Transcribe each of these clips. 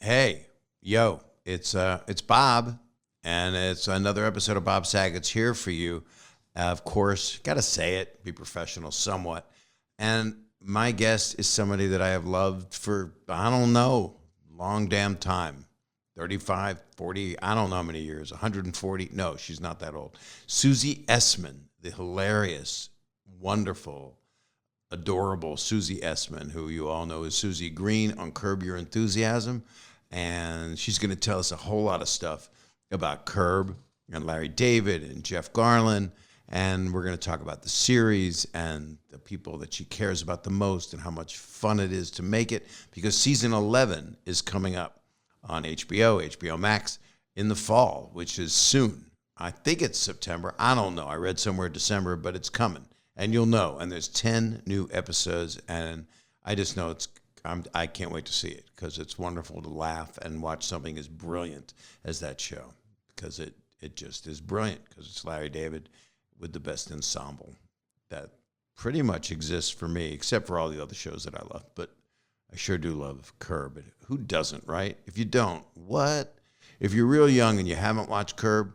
Hey, yo, it's Bob, and it's another episode of Bob Saget's Here for You. Of course, got to say it, be professional somewhat. And my guest is somebody that I have loved for, I don't know, long damn time. 35, 40, I don't know how many years, 140. No, she's not that old. Susie Essman, the hilarious, wonderful, adorable Susie Essman, who you all know as Susie Greene on Curb Your Enthusiasm. And she's going to tell us a whole lot of stuff about Curb and Larry David and Jeff Garlin. And we're going to talk about the series and the people that she cares about the most and how much fun it is to make it, because season 11 is coming up on HBO Max in the fall, which is soon. I think it's September. I don't know. I read somewhere December, but it's coming. And you'll know. And there's 10 new episodes. And I just know I can't wait to see it, because it's wonderful to laugh and watch something as brilliant as that show, because it just is brilliant, because it's Larry David with the best ensemble that pretty much exists for me, except for all the other shows that I love. But I sure do love Curb. Who doesn't, right? If you don't, what? If you're real young and you haven't watched Curb,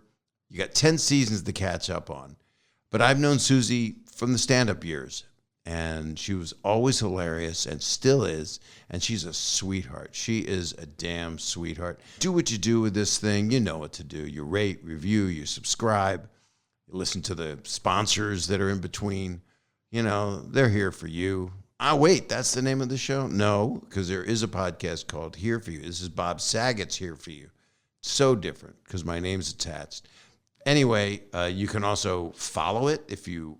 you got 10 seasons to catch up on. But I've known Susie from the stand-up years, and she was always hilarious and still is, and she's a sweetheart. She is a damn sweetheart. Do what you do with this thing. You know what to do. You rate, review, you subscribe, you listen to the sponsors that are in between. You know, they're here for you. Wait, that's the name of the show? No, because there is a podcast called Here for You. This is Bob Saget's Here for You. So different, because my name's attached. Anyway, you can also follow it if you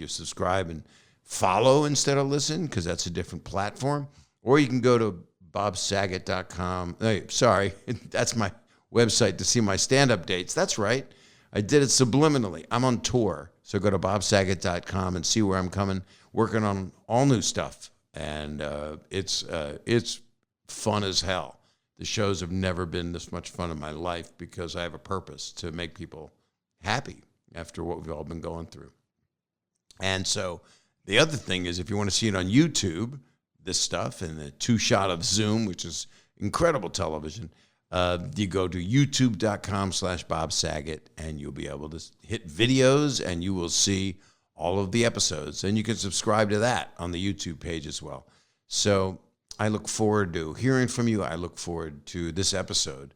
subscribe and follow instead of listen, because that's a different platform. Or you can go to bobsaget.com. Hey, sorry, that's my website to see my stand-up dates. That's right. I did it subliminally. I'm on tour. So go to bobsaget.com and see where I'm coming, working on all new stuff. And it's fun as hell. The shows have never been this much fun in my life, because I have a purpose to make people happy after what we've all been going through. And so the other thing is, if you want to see it on YouTube, this stuff, and the 2-shot of Zoom, which is incredible television, you go to youtube.com/Bob Saget, and you'll be able to hit videos, and you will see all of the episodes. And you can subscribe to that on the YouTube page as well. So I look forward to hearing from you. I look forward to this episode.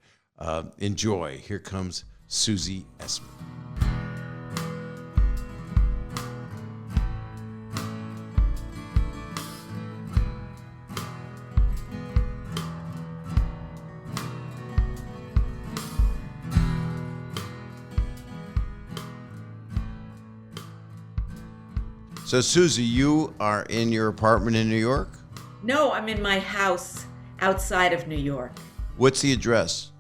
Enjoy. Here comes Susie Essman. So, Susie, you are in your apartment in New York? No, I'm in my house outside of New York. What's the address?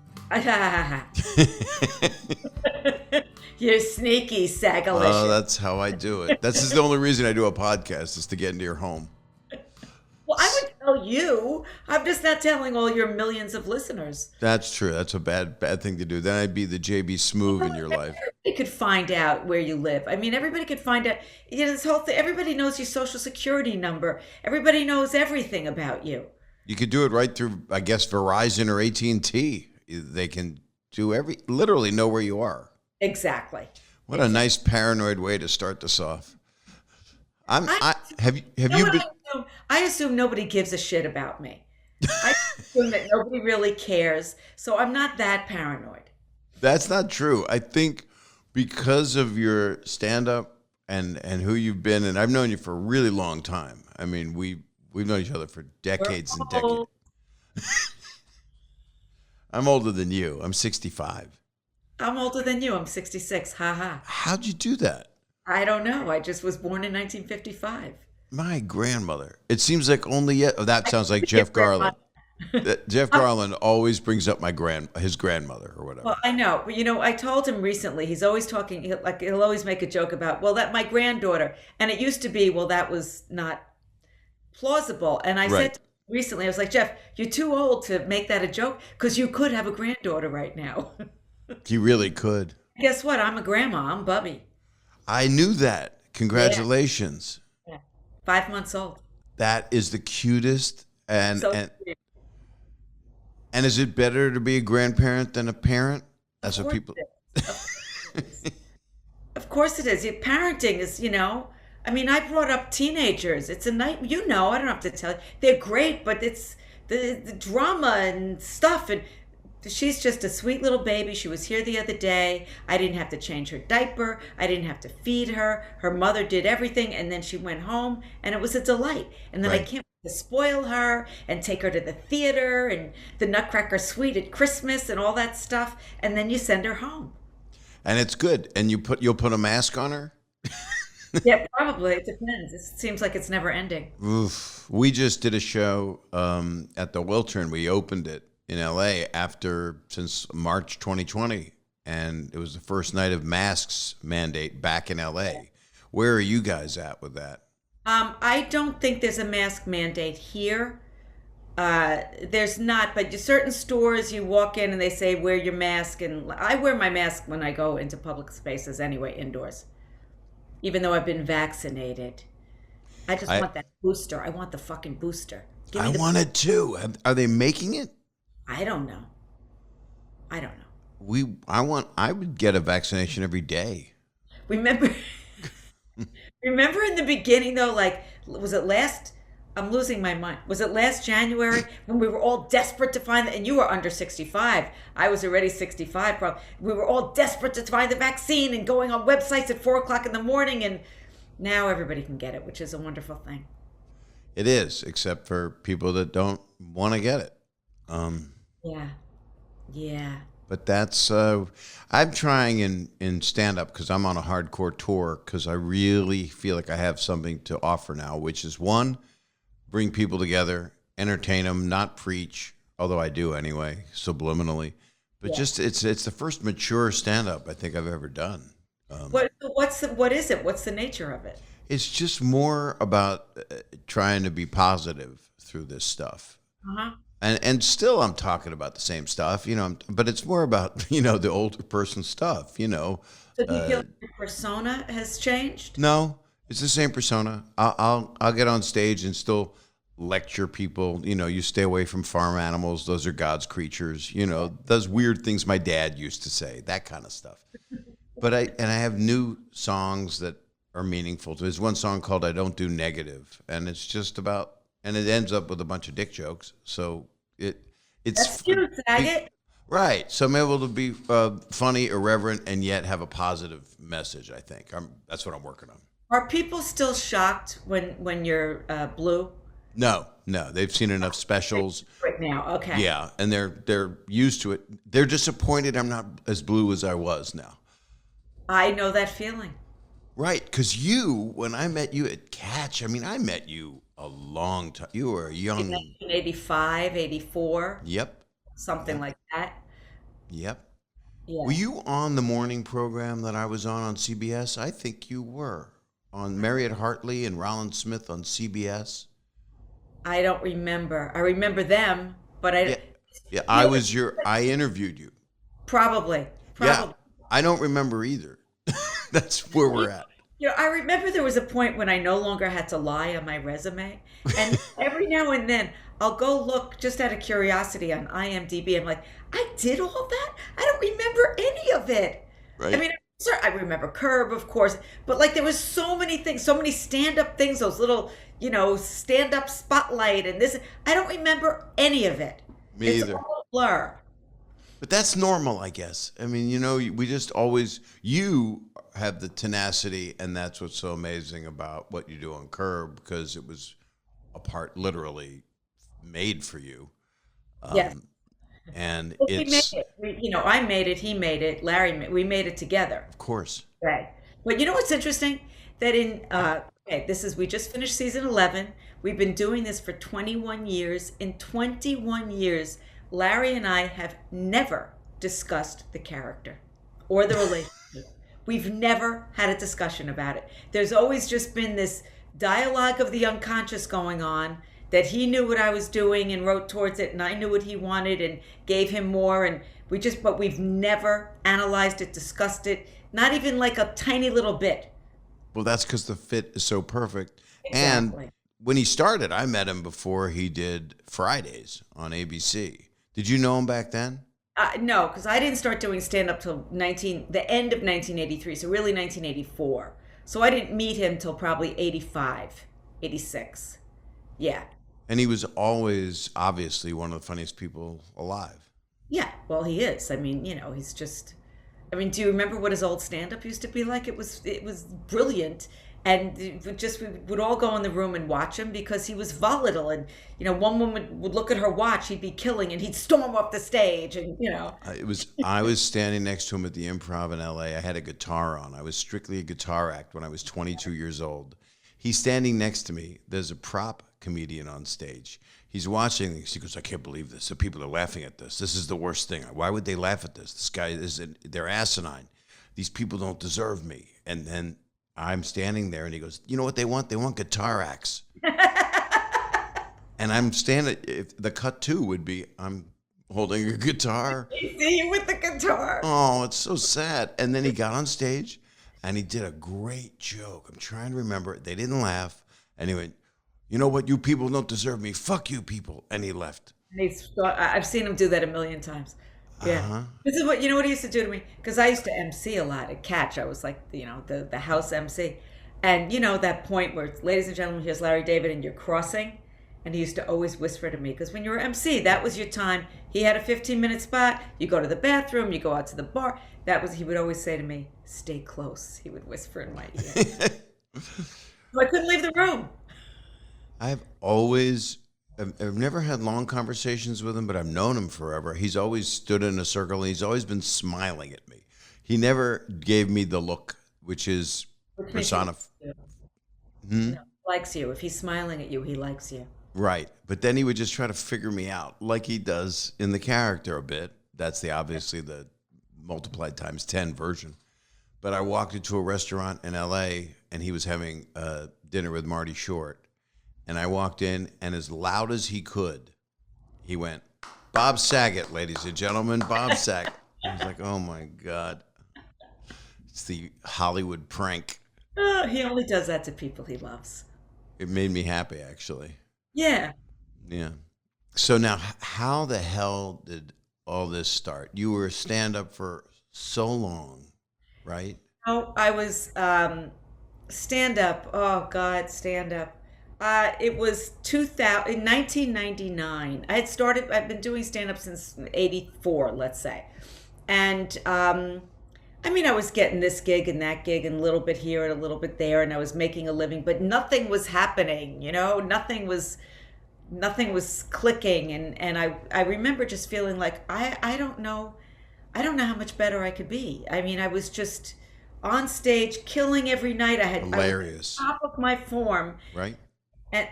You're sneaky, Sagalicious. Oh, that's how I do it. This is the only reason I do a podcast, is to get into your home. Well, I would tell you. I'm just not telling all your millions of listeners. That's true. That's a bad thing to do. Then I'd be the JB Smoove in your life. Everybody could find out where you live. I mean, everybody could find out. You know, this whole thing. Everybody knows your social security number. Everybody knows everything about you. You could do it right through, I guess, Verizon or AT&T. They can literally know where you are. Exactly. What a nice paranoid way to start this off. I assume nobody gives a shit about me. I assume that nobody really cares. So I'm not that paranoid. That's not true. I think because of your stand-up and who you've been, and I've known you for a really long time. I mean, we've known each other for decades and decades. I'm older than you. I'm 65. I'm older than you. I'm 66. Ha ha. How'd you do that? I don't know. I just was born in 1955. My grandmother. It seems like only yet. Oh, that sounds like Jeff Garlin. Jeff Garlin always brings up his grandmother or whatever. Well, I know, but I told him recently. He's always talking. He'll always make a joke about, well, that my granddaughter, and it used to be, well, that was not plausible. And I said recently, I was like, Jeff, you're too old to make that a joke, because you could have a granddaughter right now. He really could. Guess what? I'm a grandma. I'm Bubby. I knew that. Congratulations. Yeah. 5 months old. That is the cutest. And And is it better to be a grandparent than a parent? That's what people. Of course it is. Parenting is, I mean, I brought up teenagers. It's a night, I don't have to tell you. They're great, but it's the drama and stuff. And she's just a sweet little baby. She was here the other day. I didn't have to change her diaper. I didn't have to feed her. Her mother did everything. And then she went home and it was a delight. And then I can't wait to spoil her and take her to the theater and the Nutcracker Suite at Christmas and all that stuff. And then you send her home. And it's good. And you'll put a mask on her? Yeah, probably. It depends. It seems like it's never ending. Oof. We just did a show at the Wiltern. We opened it in LA since March 2020. And it was the first night of masks mandate back in LA. Where are you guys at with that? I don't think there's a mask mandate here. There's not, but certain stores you walk in and they say wear your mask, and I wear my mask when I go into public spaces anyway, indoors, even though I've been vaccinated. I want that booster. I want the fucking booster. I want it too. Are they making it? I don't know. I would get a vaccination every day. Remember in the beginning though, I'm losing my mind. Was it last January when we were all desperate to find and you were under 65. I was already 65. Probably. We were all desperate to find the vaccine and going on websites at 4:00 in the morning. And now everybody can get it, which is a wonderful thing. It is, except for people that don't want to get it. Yeah. But that's, I'm trying in stand-up because I'm on a hardcore tour because I really feel like I have something to offer now, which is one, bring people together, entertain them, not preach, although I do anyway, subliminally. But just it's the first mature stand-up I think I've ever done. What is it? What's the nature of it? It's just more about trying to be positive through this stuff. Uh-huh. And still I'm talking about the same stuff, but it's more about, the older person stuff, So do you feel like your persona has changed? No, it's the same persona. I'll get on stage and still lecture people, you stay away from farm animals. Those are God's creatures, those weird things my dad used to say, that kind of stuff. But I have new songs that are meaningful. There's one song called I Don't Do Negative, and it's just about, and it ends up with a bunch of dick jokes. So it's that's cute, Saget. Right. So I'm able to be funny, irreverent, and yet have a positive message, I think. That's what I'm working on. Are people still shocked when you're blue? No. They've seen enough specials. Right now, okay. Yeah, and they're used to it. They're disappointed I'm not as blue as I was now. I know that feeling. Right, because when I met you at Catch, I met you a long time. You were a young... 1985, 84. Yep. Something like that. Yep. Yeah. Were you on the morning program that I was on CBS? I think you were. On Marriott Hartley and Rollins Smith on CBS. I don't remember. I remember them, but I... Yeah, I interviewed you. Probably. Yeah, I don't remember either. That's where we're at. I remember there was a point when I no longer had to lie on my resume. And every now and then I'll go look just out of curiosity on IMDb. I'm like, I did all that? I don't remember any of it. Right. I remember Curb, of course. But there was so many things, so many stand-up things, those little, stand-up spotlight and this. I don't remember any of it. Me either. It's all a blur. But that's normal, I guess. We just always, you have the tenacity, and that's what's so amazing about what you do on Curb, because it was a part literally made for you. Yes. And we made it. I made it, he made it, Larry we made it together. Of course. Right. But you know what's interesting? That we just finished season 11. We've been doing this for 21 years. In 21 years, Larry and I have never discussed the character or the relationship. We've never had a discussion about it. There's always just been this dialogue of the unconscious going on, that he knew what I was doing and wrote towards it, and I knew what he wanted and gave him more, and but we've never analyzed it, discussed it, not even like a tiny little bit. Well, that's because the fit is so perfect. Exactly. And when he started, I met him before he did Fridays on ABC. Did you know him back then? No, because I didn't start doing stand up till the end of 1983, so really 1984. So I didn't meet him till probably 85, 86. Yeah. And he was always obviously one of the funniest people alive. Yeah, well, he is. I mean, he's just. I mean, do you remember what his old stand-up used to be like? It was brilliant, and we would all go in the room and watch him because he was volatile. And one woman would look at her watch, he'd be killing, and he'd storm off the stage, and I was standing next to him at the Improv in L.A. I had a guitar on. I was strictly a guitar act when I was 22 years old. He's standing next to me. There's a prop comedian on stage. He's watching this. He goes, I can't believe this. The people are laughing at this. This is the worst thing. Why would they laugh at this? This guy they're asinine. These people don't deserve me. And then I'm standing there and he goes, you know what they want? They want guitar acts. And I'm standing, the cut two would be, I'm holding a guitar. I see you with the guitar. Oh, it's so sad. And then he got on stage and he did a great joke. I'm trying to remember. They didn't laugh. And he went, you know what? You people don't deserve me. Fuck you people. And he left. I've seen him do that a million times. Yeah. Uh-huh. This is what he used to do to me. Because I used to MC a lot at Catch. I was like, the house MC. And that point where, ladies and gentlemen, here's Larry David and you're crossing. And he used to always whisper to me. Because when you were MC, that was your time. He had a 15-minute spot. You go to the bathroom. You go out to the bar. He would always say to me, stay close. He would whisper in my ear. So I couldn't leave the room. I've never had long conversations with him, but I've known him forever. He's always stood in a circle, and he's always been smiling at me. He never gave me the look, which is personified. Likes you. If he's smiling at you, he likes you. Right. But then he would just try to figure me out, like he does in the character a bit. That's obviously the multiplied times 10 version. But I walked into a restaurant in L.A., and he was having dinner with Marty Short. And I walked in, and as loud as he could, he went, Bob Saget, ladies and gentlemen, Bob Saget. I was like, oh, my God. It's the Hollywood prank. He only does that to people he loves. It made me happy, actually. Yeah. Yeah. So now, how the hell did all this start? You were a stand-up for so long, right? Oh, I was stand-up. Oh, God, stand-up. It was 1999. I've been doing stand-up since 84, let's say. And, I was getting this gig and that gig and a little bit here and a little bit there, and I was making a living, but nothing was happening, nothing was clicking. And I remember just feeling like, I don't know how much better I could be. I was just on stage, killing every night. Hilarious. I was top of my form. Right. And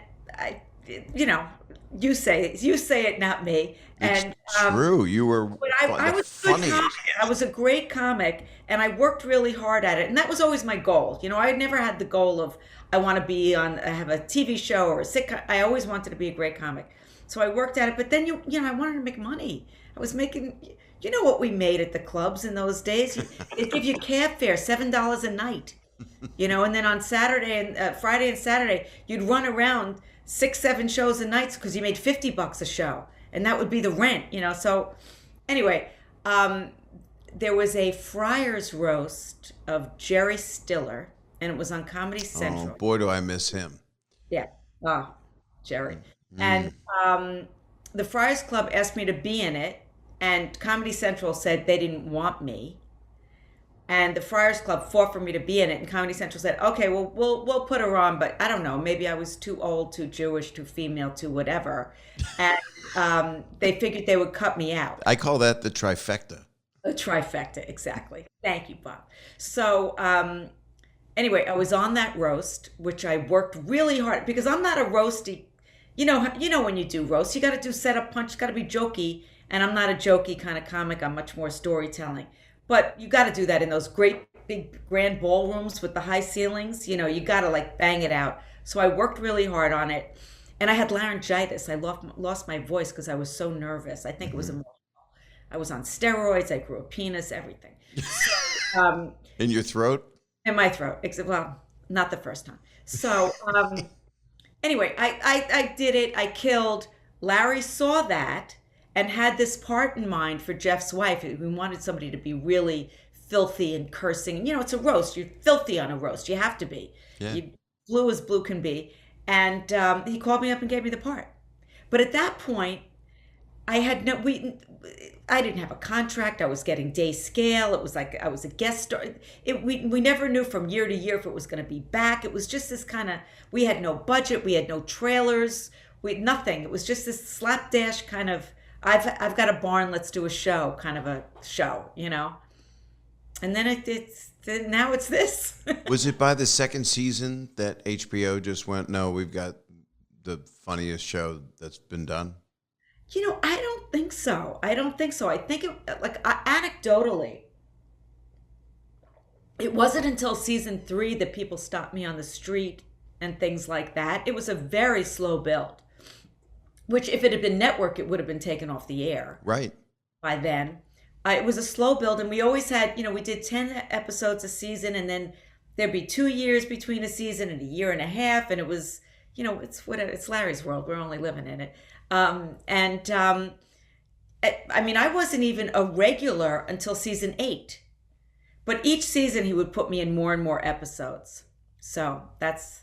you say it, not me. And true. You were. I was funny. I was a great comic, and I worked really hard at it, and that was always my goal. I never had the goal of I want to have a TV show or a sitcom. I always wanted to be a great comic, so I worked at it. But then I wanted to make money. I was making. You know what we made at the clubs in those days? They give you cab fare, $7 a night. And then on Saturday and Friday and Saturday, you'd run around 6-7 shows a night because you made $50 a show, and that would be the rent. So anyway, there was a Friars roast of Jerry Stiller, and it was on Comedy Central. Oh boy, do I miss him. Yeah. Oh, Jerry. And the Friars Club asked me to be in it, and Comedy Central said they didn't want me. And the Friars Club fought for me to be in it, and Comedy Central said, "Okay, well, we'll put her on, but I don't know, maybe I was too old, too Jewish, too female, too whatever." And they figured they would cut me out. I call that the trifecta. The trifecta, exactly. Thank you, Bob. So anyway, I was on that roast, which I worked really hard because I'm not a roasty. You know when you do roast, you got to do setup punch, got to be jokey, and I'm not a jokey kind of comic. I'm much more storytelling. But you got to do that in those great big grand ballrooms with the high ceilings. You got to bang it out. So I worked really hard on it. And I had laryngitis. I lost my voice because I was so nervous. I think it was emotional. I was on steroids. I grew a penis, everything. So, in your throat? In my throat. Well, not the first time. So anyway, I did it. I killed. Larry saw that. and had this part in mind for Jeff's wife. We wanted somebody to be really filthy and cursing. And, it's a roast. You're filthy on a roast. You have to be. Yeah. You blue as blue can be. And he called me up and gave me the part. But at that point, I didn't have a contract. I was getting day scale. It was like I was a guest star. We never knew from year to year if it was going to be back. It was just this kind of, we had no budget. We had no trailers. We had nothing. It was just this slapdash kind of, I've got a barn, let's do a show kind of a show, And then now it's this. Was it by the second season that HBO just went, no, we've got the funniest show that's been done? I don't think so. I think anecdotally, it wasn't until season 3 that people stopped me on the street and things like that. It was a very slow build, which if it had been network, it would have been taken off the air. Right. By then. It was a slow build, and we always had, we did 10 episodes a season, and then there'd be 2 years between a season and a year and a half, and it was, it's Larry's world. We're only living in it. I wasn't even a regular until season 8, but each season he would put me in more and more episodes. So that's.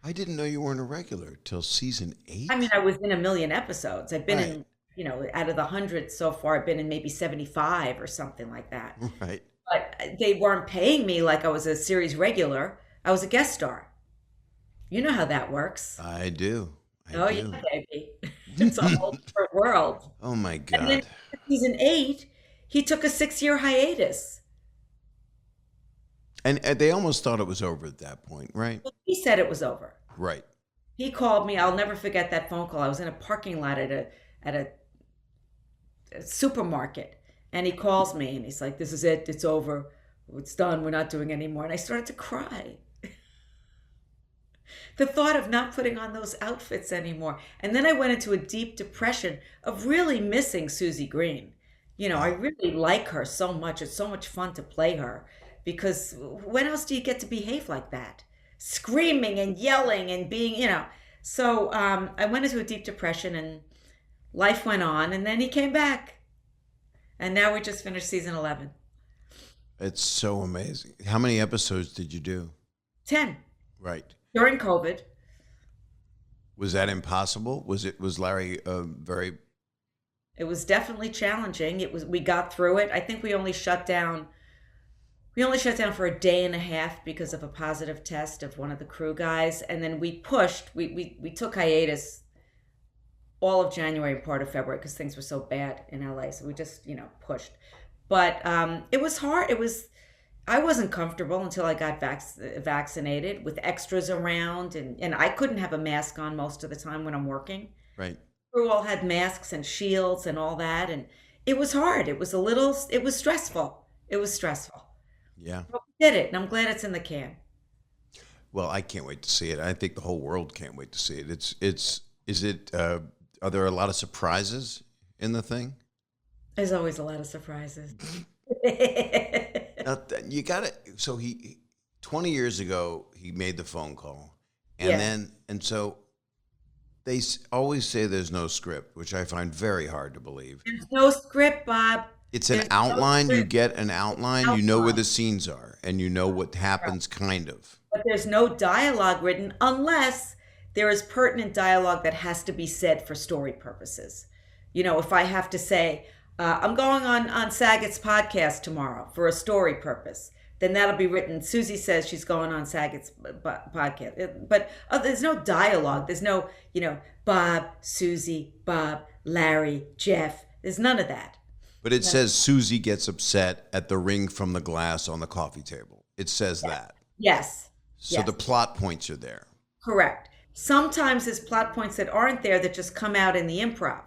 I didn't know you weren't a regular till season 8. I was in a million episodes. I've been right. in, out of the 100 so far, I've been in maybe 75 or something like that. Right. But they weren't paying me like I was a series regular. I was a guest star. You know how that works. I do. Yeah, baby. It's a whole different world. Oh my God. And then season 8, he took a 6-year hiatus. And they almost thought it was over at that point, right? Well, he said it was over. Right. He called me. I'll never forget that phone call. I was in a parking lot at a supermarket, and he calls me and he's like, "This is it. It's over. It's done. We're not doing it anymore." And I started to cry. The thought of not putting on those outfits anymore. And then I went into a deep depression of really missing Susie Greene. I really like her so much. It's so much fun to play her, because when else do you get to behave like that? Screaming and yelling and being, So I went into a deep depression, and life went on, and then he came back. And now we just finished season 11. It's so amazing. How many episodes did you do? 10. Right. During COVID. Was that impossible? Was Larry very? It was definitely challenging. We got through it. I think we only shut down for a day and a half because of a positive test of one of the crew guys, and then we took hiatus all of January and part of February because things were so bad in LA. So we just pushed, but it was hard. I wasn't comfortable until I got vaccinated with extras around, and I couldn't have a mask on most of the time when I'm working. Right. We all had masks and shields and all that, and it was hard. It was stressful. It was stressful. Yeah. But we did it, and I'm glad it's in the can. Well, I can't wait to see it. I think the whole world can't wait to see it. Are there a lot of surprises in the thing? There's always a lot of surprises. Now, you got it. So 20 years ago, he made the phone call, and so they always say there's no script, which I find very hard to believe. There's no script, Bob. It's an outline. You get an outline. You know where the scenes are, and you know what happens, kind of. But there's no dialogue written unless there is pertinent dialogue that has to be said for story purposes. If I have to say, I'm going on Saget's podcast tomorrow for a story purpose, then that'll be written. Susie says she's going on Saget's podcast. But there's no dialogue. There's no, Bob, Susie, Bob, Larry, Jeff. There's none of that. But it says Susie gets upset at the ring from the glass on the coffee table. It says that. Yes. So the plot points are there. Correct. Sometimes there's plot points that aren't there that just come out in the improv.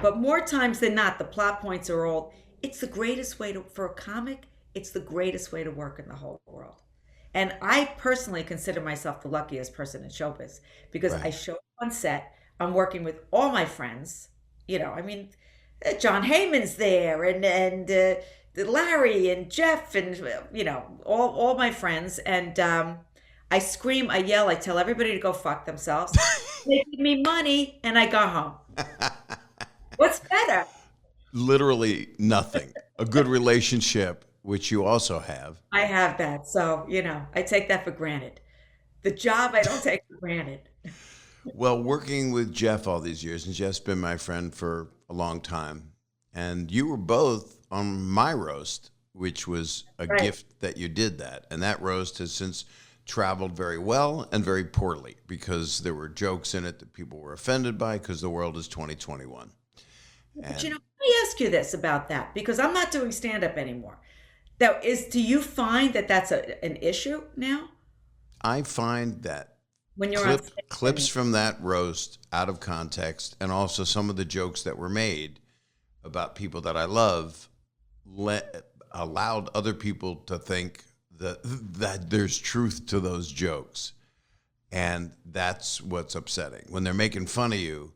But more times than not, the plot points are all, it's the greatest way for a comic, it's the greatest way to work in the whole world. And I personally consider myself the luckiest person in showbiz because I show up on set, I'm working with all my friends, John Heyman's there and Larry and Jeff and, all my friends. And I scream, I yell, I tell everybody to go fuck themselves. They give me money and I go home. What's better? Literally nothing. A good relationship, which you also have. I have that. So, I take that for granted. The job I don't take for granted. Well, working with Jeff all these years, and Jeff's been my friend for a long time, and you were both on my roast, which was a Right. gift that you did that. And that roast has since traveled very well and very poorly because there were jokes in it that people were offended by because the world is 2021. But And let me ask you this about that because I'm not doing stand up anymore. Do you find that that's an issue now I find that when you're on stage? I clips mean, from that roast out of context and also some of the jokes that were made about people that I love allowed other people to think that there's truth to those jokes. And that's what's upsetting. When they're making fun of you,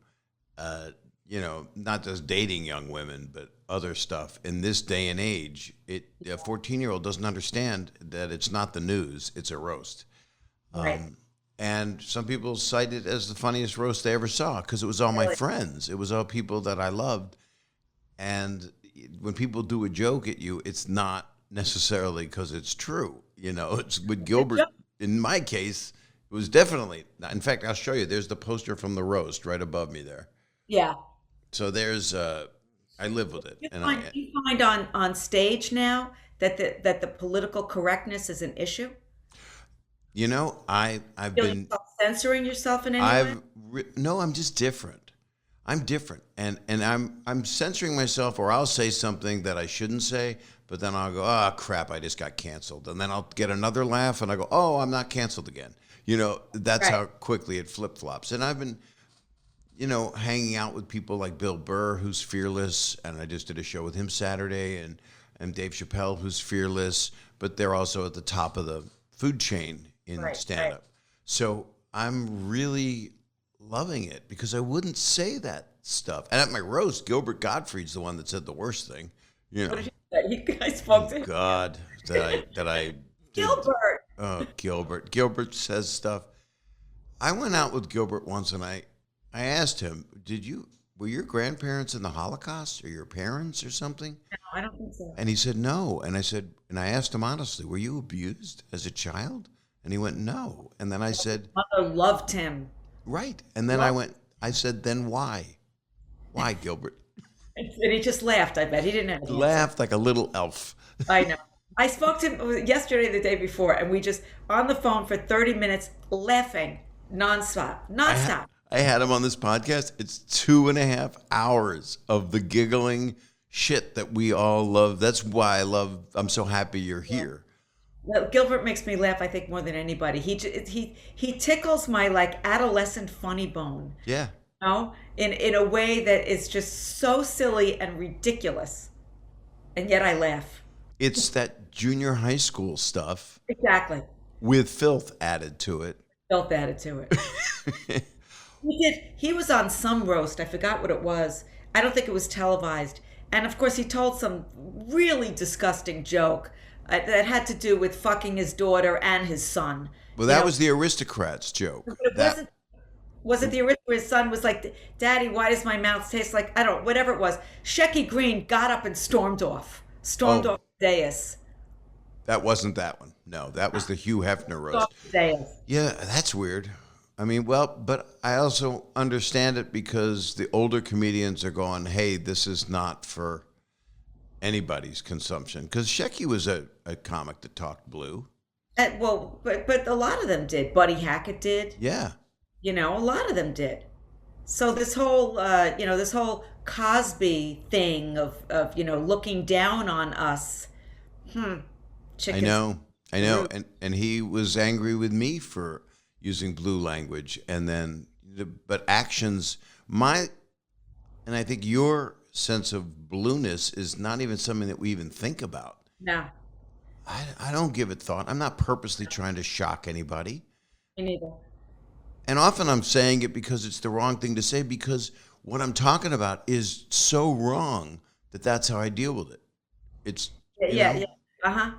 not just dating young women, but other stuff. In this day and age, a 14-year-old doesn't understand that it's not the news, it's a roast. right. And some people cite it as the funniest roast they ever saw because it was all my Really? friends. It was all people that I loved. And when people do a joke at you, it's not necessarily because it's true. It's with Gilbert. In my case, it was definitely. In fact, I'll show you. There's the poster from the roast right above me there. Yeah. So there's. I live with it, and You find on stage now that the political correctness is an issue? I've Feel been. yourself censoring yourself in any way? No, I'm just different. I'm different, and I'm censoring myself, or I'll say something that I shouldn't say, but then I'll go, oh crap, I just got canceled, and then I'll get another laugh, and I go, oh, I'm not canceled again. That's Right. how quickly it flip flops, and I've been, hanging out with people like Bill Burr, who's fearless, and I just did a show with him Saturday, and Dave Chappelle, who's fearless, but they're also at the top of the food chain in Right, stand up. So I'm really loving it because I wouldn't say that stuff. And at my roast, Gilbert Gottfried's the one that said the worst thing. What did you say? You guys spoke to him. God, that I did. Gilbert. Oh, Gilbert. Gilbert says stuff. I went out with Gilbert once and I asked him, were your grandparents in the Holocaust or your parents or something? No, I don't think so. And he said, no. And I asked him honestly, were you abused as a child? And he went, no. And then I said, Mother loved him. right. And then I said, then why? Why, Gilbert? And he just laughed, I bet. He didn't have an answer. Laughed like a little elf. I know. I spoke to him yesterday, the day before, and we just on the phone for 30 minutes laughing nonstop. Nonstop. I had him on this podcast. It's 2.5 hours of the giggling shit that we all love. That's why I'm so happy you're here. Well, Gilbert makes me laugh, I think, more than anybody. He tickles my like adolescent funny bone, Yeah. in a way that is just so silly and ridiculous, and yet I laugh. It's that junior high school stuff Exactly. with filth added to it. Felt added to it. He did. He was on some roast. I forgot what it was. I don't think it was televised. And of course, he told some really disgusting joke that had to do with fucking his daughter and his son. Well, that was the aristocrats joke. But it wasn't. Was it the original? His son was like, "Daddy, why does my mouth taste like I don't know, whatever it was." Shecky Greene got up and stormed off. Stormed off the dais. That wasn't that one. No, that was the Hugh Hefner roast. Off the dais. Yeah, that's weird. I mean, well, but I also understand it because the older comedians are going, hey, this is not for anybody's consumption. Because Shecky was a comic that talked blue. Well, but a lot of them did. Buddy Hackett did. Yeah. A lot of them did. So this whole Cosby thing of looking down on us. Chickens. I know. And he was angry with me for using blue language. And then, but actions, and I think your sense of blueness is not even something that we even think about. No, I don't give it thought. I'm not purposely trying to shock anybody. me neither. And often I'm saying it because it's the wrong thing to say because what I'm talking about is so wrong that that's how I deal with it. It's, Yeah. Uh-huh.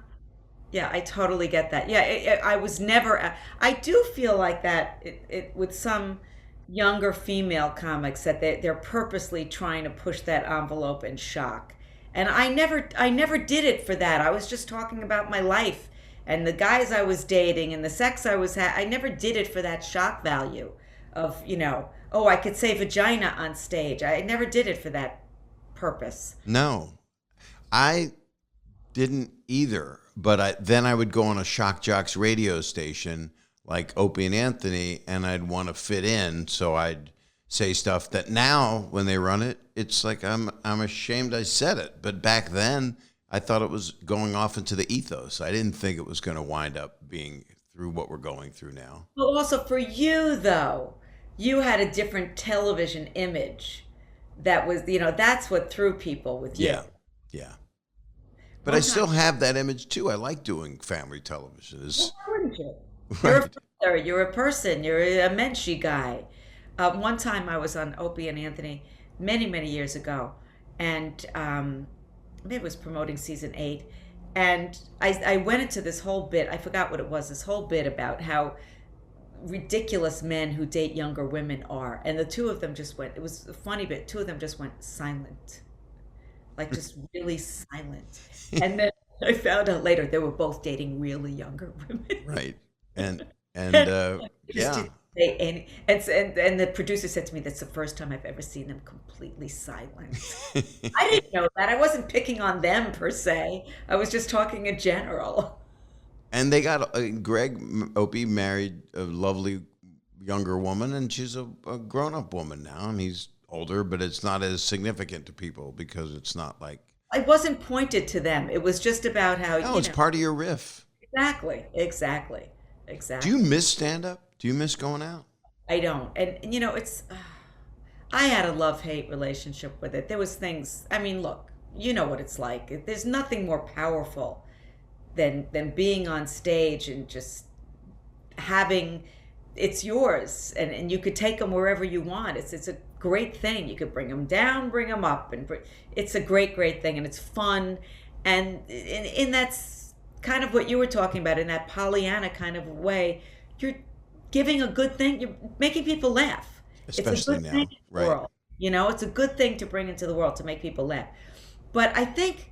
Yeah, I totally get that. Yeah, I was never. I do feel like that. It with some younger female comics that they're purposely trying to push that envelope and shock. And I never did it for that. I was just talking about my life and the guys I was dating and the sex I never did it for that shock value of, oh, I could say vagina on stage. I never did it for that purpose. No, I didn't either. But then I would go on a shock jocks radio station like Opie and Anthony, and I'd want to fit in, so I'd say stuff that now, when they run it, it's like I'm ashamed I said it. But back then, I thought it was going off into the ethos. I didn't think it was going to wind up being through what we're going through now. Well, also for you, though, you had a different television image that was, that's what threw people with you. Yeah. But I still have that image, too. I like doing family television. Why wouldn't you? Right. You're a father, you're a person, you're a menschy guy. One time I was on Opie and Anthony many, many years ago, and maybe it was promoting season 8, and I went into this whole bit, I forgot what it was, this whole bit about how ridiculous men who date younger women are. And the two of them just went, it was a funny bit, two of them just went silent. Like just really silent. And then I found out later they were both dating really younger women. Right. And yeah. And the producer said to me, that's the first time I've ever seen them completely silent. I didn't know that. I wasn't picking on them per se. I was just talking in general. And they got Opie married a lovely younger woman, and she's a grown-up woman now, and he's older, but it's not as significant to people because it's not like... It wasn't pointed to them. It was just about how, No, it's part of your riff. Exactly. Do you miss stand-up? Do you miss going out? I don't. And it's... I had a love-hate relationship with it. There was things... I mean, look, you know what it's like. There's nothing more powerful than being on stage and just having... It's yours, and you could take them wherever you want. It's a great thing. You could bring them down, bring them up, and it's a great thing, and it's fun. And in that's kind of what you were talking about, in that Pollyanna kind of way, you're giving a good thing. You're making people laugh. Especially now, right? World. It's a good thing to bring into the world to make people laugh. But I think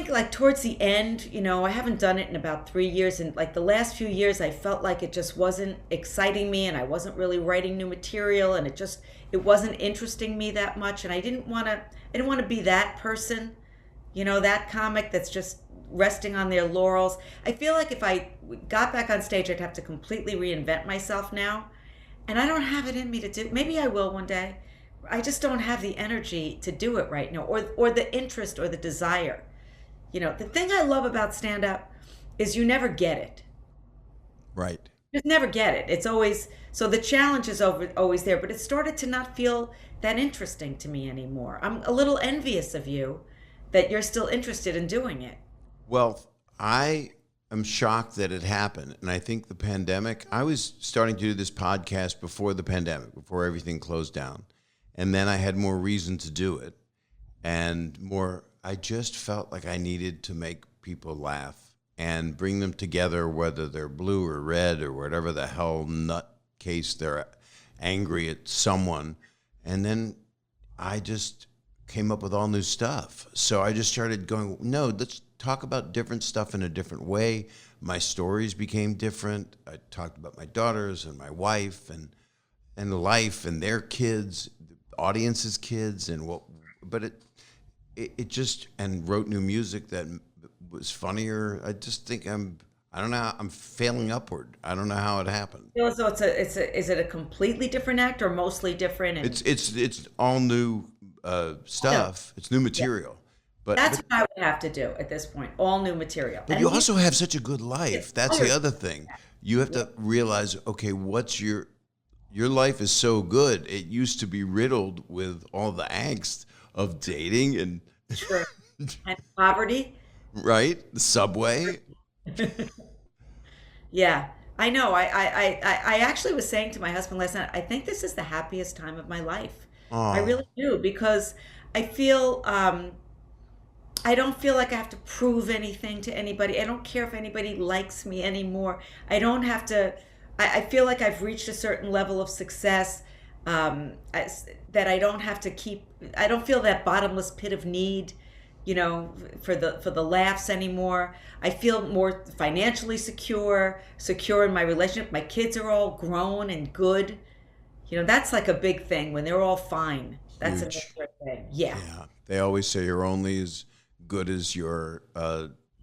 like towards the end, I haven't done it in about 3 years, and like the last few years I felt like it just wasn't exciting me, and I wasn't really writing new material, and it wasn't interesting me that much, and I didn't want to be that person, that comic that's just resting on their laurels. I feel like if I got back on stage, I'd have to completely reinvent myself now, and I don't have it in me to do. Maybe I will one day. I just don't have the energy to do it right now, or the interest or the desire. The thing I love about stand-up is you never get it. Right. You just never get it. It's always, so the challenge is always there, but it started to not feel that interesting to me anymore. I'm a little envious of you that you're still interested in doing it. Well, I am shocked that it happened. And I think the pandemic, I was starting to do this podcast before the pandemic, before everything closed down. And then I had more reason to do it and more... I just felt like I needed to make people laugh and bring them together, whether they're blue or red or whatever the hell nutcase they're angry at someone. And then I just came up with all new stuff. So I just started going, no, let's talk about different stuff in a different way. My stories became different. I talked about my daughters and my wife and life and their kids, the audience's kids, but it just, and wrote new music that was funnier. I just think I don't know, I'm failing upward. I don't know how it happened. So is it a completely different act or mostly different? It's all new stuff. It's new material. Yeah. But that's what I would have to do at this point. All new material. But you also have such a good life. That's the other thing. You have to realize, okay, what's your life is so good. It used to be riddled with all the angst of dating and sure. And poverty, right? The subway. Yeah, I know. I actually was saying to my husband last night, I think this is the happiest time of my life. I really do, because I feel I don't feel like I have to prove anything to anybody. I don't care if anybody likes me anymore. I don't have to I feel like I've reached a certain level of success, that I don't have to keep. I don't feel that bottomless pit of need, for the laughs anymore. I feel more financially secure in my relationship. My kids are all grown and good. That's like a big thing when they're all fine. That's a Huge. major thing. Yeah. Yeah. They always say you're only as good as your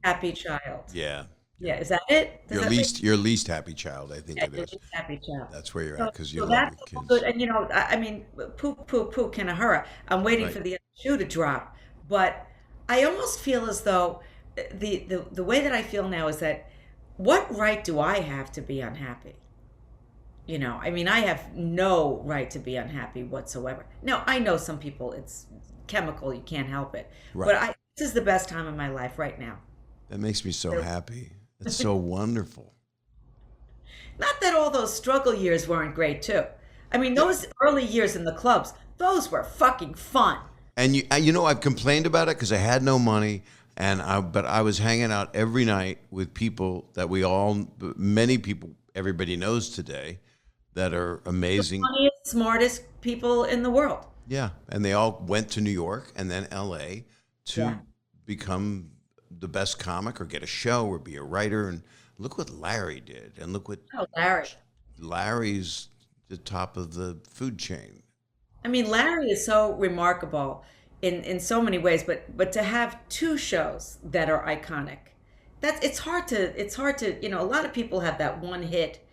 Happy child. yeah. Yeah. Is that it? Does that make Your least happy child, I think Yeah, it you're is. just happy child. That's where you're at So, because you so love that's your all good. kids. And I mean, poo, Kanahara. I'm waiting Right. for the other shoe to drop. But I almost feel as though the way that I feel now is that what right do I have to be unhappy? I mean, I have no right to be unhappy whatsoever. Now, I know some people it's chemical, you can't help it. But Right. this is the best time of my life right now. That makes me so So, happy. It's so wonderful. Not that all those struggle years weren't great too. I mean, Yeah. those early years in the clubs, those were fucking fun. And I've complained about it because I had no money, but I was hanging out every night with people that many people, everybody knows today, that are The amazing. funniest, smartest people in the world. Yeah, and they all went to New York and then L.A. Yeah. to become the best comic or get a show or be a writer. And look what Larry did, and look what Oh, Larry. Larry's the top of the food chain. I mean, Larry is so remarkable in so many ways, but to have two shows that are iconic, it's hard to a lot of people have that one hit,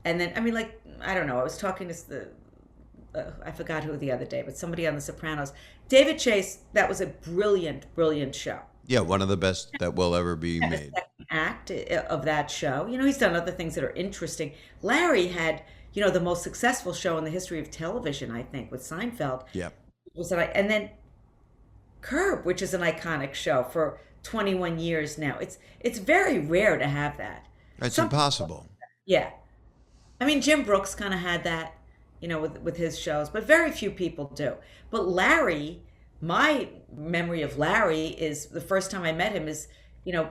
and then I mean, like, I don't know. I was talking to I forgot who the other day, but somebody on The Sopranos, David Chase. That was a brilliant, brilliant show. Yeah, one of the best that will ever be Had a made. second act of that show. He's done other things that are interesting. Larry had, the most successful show in the history of television, I think, with Seinfeld. Yep. And then Curb, which is an iconic show for 21 years now. It's very rare to have that. It's Some, impossible. yeah. I mean, Jim Brooks kind of had that, with his shows, but very few people do. But Larry, my memory of Larry is the first time I met him is,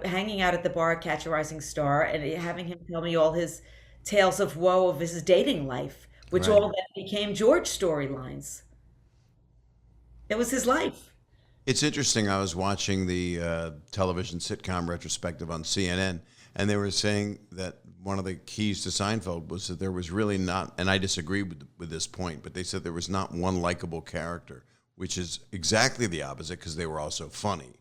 hanging out at the bar at Catch a Rising Star and having him tell me all his tales of woe of his dating life, which Right. all then became George storylines. It was his life. It's interesting. I was watching the television sitcom retrospective on CNN, and they were saying that one of the keys to Seinfeld was that there was really not, and I disagree with this point, but they said there was not one likable character, which is exactly the opposite because they were also funny.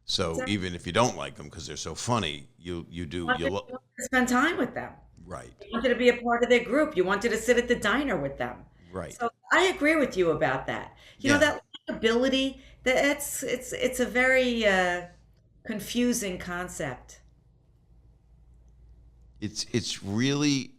So Exactly. even if you don't like them because they're so funny, You wanted to spend time with them. right, You wanted to be a part of their group. You wanted to sit at the diner with them. right, So I agree with you about that. yeah. That likability, it's a very confusing concept. It's really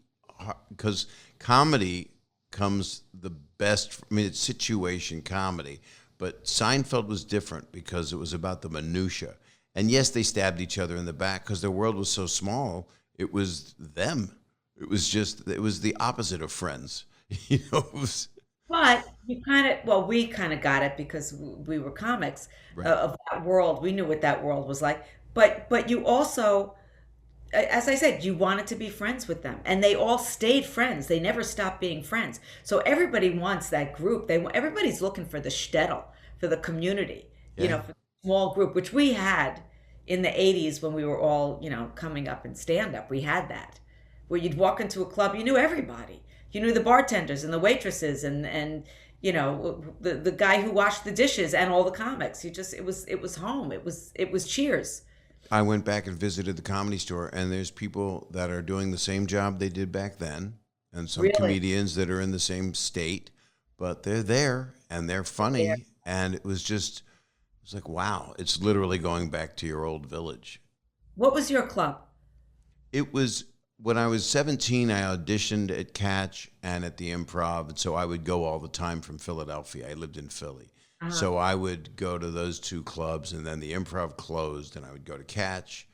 because comedy comes the best. I mean, it's situation comedy, but Seinfeld was different because it was about the minutia. And yes, they stabbed each other in the back because their world was so small. It was them. It was the opposite of Friends. It was But we kind of got it because we were comics right. of that world. We knew what that world was like. But you also, as I said, you wanted to be friends with them, and they all stayed friends. They never stopped being friends. So everybody wants that group. Everybody's looking for the shtetl, for the community, Yeah. for the small group, which we had in the '80s when we were all, coming up in stand up. We had that where you'd walk into a club, you knew everybody. You knew the bartenders and the waitresses and the guy who washed the dishes and all the comics. It was home. It was Cheers. I went back and visited the Comedy Store, and there's people that are doing the same job they did back then, and some Really. comedians that are in the same state, but they're there and they're Yeah. funny, and it was like, wow, it's literally going back to your old village. What was your club? It was when I was 17, I auditioned at Catch and at the Improv, and so I would go all the time from Philadelphia. I lived in Philly. Uh-huh. So I would go to those two clubs, and then the Improv closed, and I would go to Catch.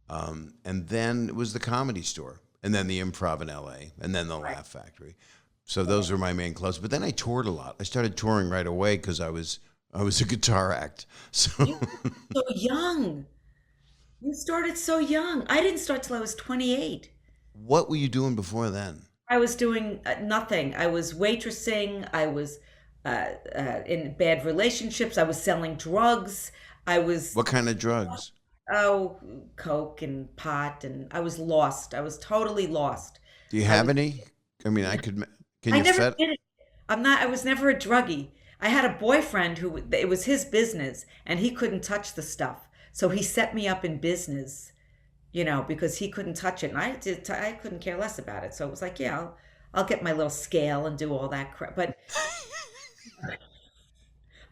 And then it was the Comedy Store, and then the Improv in LA, and then the Right. Laugh Factory. So those were my main clubs. But then I toured a lot. I started touring right away because I was a guitar act. So You were so young. You started so young. I didn't start till I was 28. what were you doing before then? I was doing nothing. I was waitressing. I was in bad relationships. I was selling drugs. I was, What kind of drugs? oh, coke and pot, and I was lost. I was totally lost. Do you I have was, any? I mean, can I you never fed? did it. I was never a druggie. I had a boyfriend who, it was his business and he couldn't touch the stuff. So he set me up in business, because he couldn't touch it. And I couldn't care less about it. So it was like, yeah, I'll get my little scale and do all that crap. But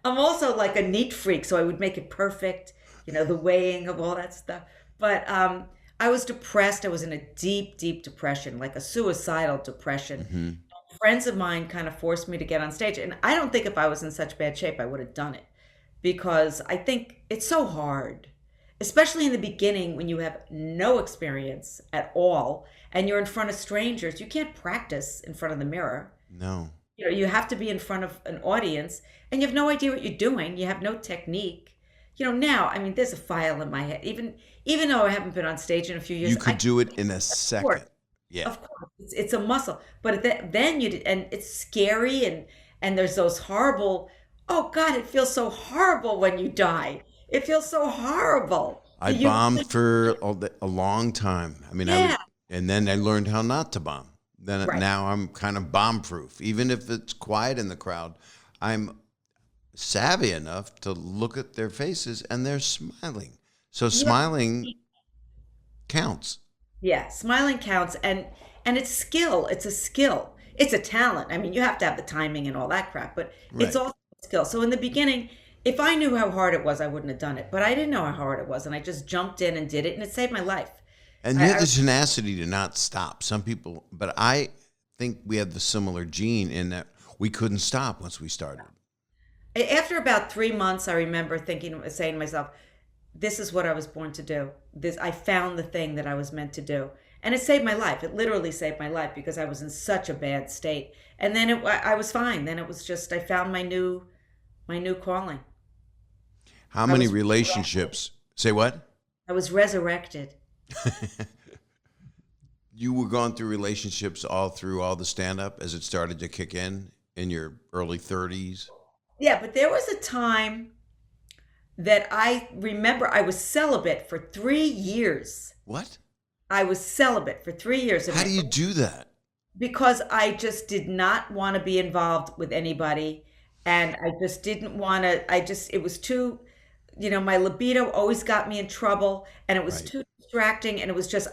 I'm also like a neat freak, so I would make it perfect, the weighing of all that stuff. But I was depressed. I was in a deep, deep depression, like a suicidal depression. Hmm. Friends of mine kind of forced me to get on stage. And I don't think if I was in such bad shape, I would have done it because I think it's so hard, especially in the beginning when you have no experience at all and you're in front of strangers. You can't practice in front of the mirror. No. You have to be in front of an audience and you have no idea what you're doing. You have no technique. Now, I mean, there's a file in my head. Even though I haven't been on stage in a few years, You could do it in a of course, second. Yeah. of course, it's a muscle. But then and it's scary and there's those horrible. Oh God, it feels so horrible when you die. It feels so horrible. I bombed for a long time. I mean, Yeah, and then I learned how not to bomb. Then right. now I'm kind of bomb proof. Even if it's quiet in the crowd, I'm savvy enough to look at their faces and they're smiling. So smiling counts. Yeah, smiling counts and it's skill. It's a skill. It's a talent. I mean, you have to have the timing and all that crap, but it's Right. also a skill. So in the beginning, if I knew how hard it was, I wouldn't have done it. But I didn't know how hard it was, and I just jumped in and did it, and it saved my life. And you I, have I the tenacity to not stop. Some people, but I think we have the similar gene in that we couldn't stop once we started. After about 3 months, I remember saying to myself, "This is what I was born to do. I found the thing that I was meant to do." And it saved my life. It literally saved my life because I was in such a bad state. And then I was fine. Then it was just I found my new calling. How I many was relationships? Say what? I was resurrected. You were going through relationships all through all the stand up as it started to kick in your early 30s. Yeah, but there was a time that I remember I was celibate for 3 years. What? I was celibate for 3 years. How do you do that? Because I just did not want to be involved with anybody. And I just didn't want to, it was too, my libido always got me in trouble and it was Right. too distracting. And it was just,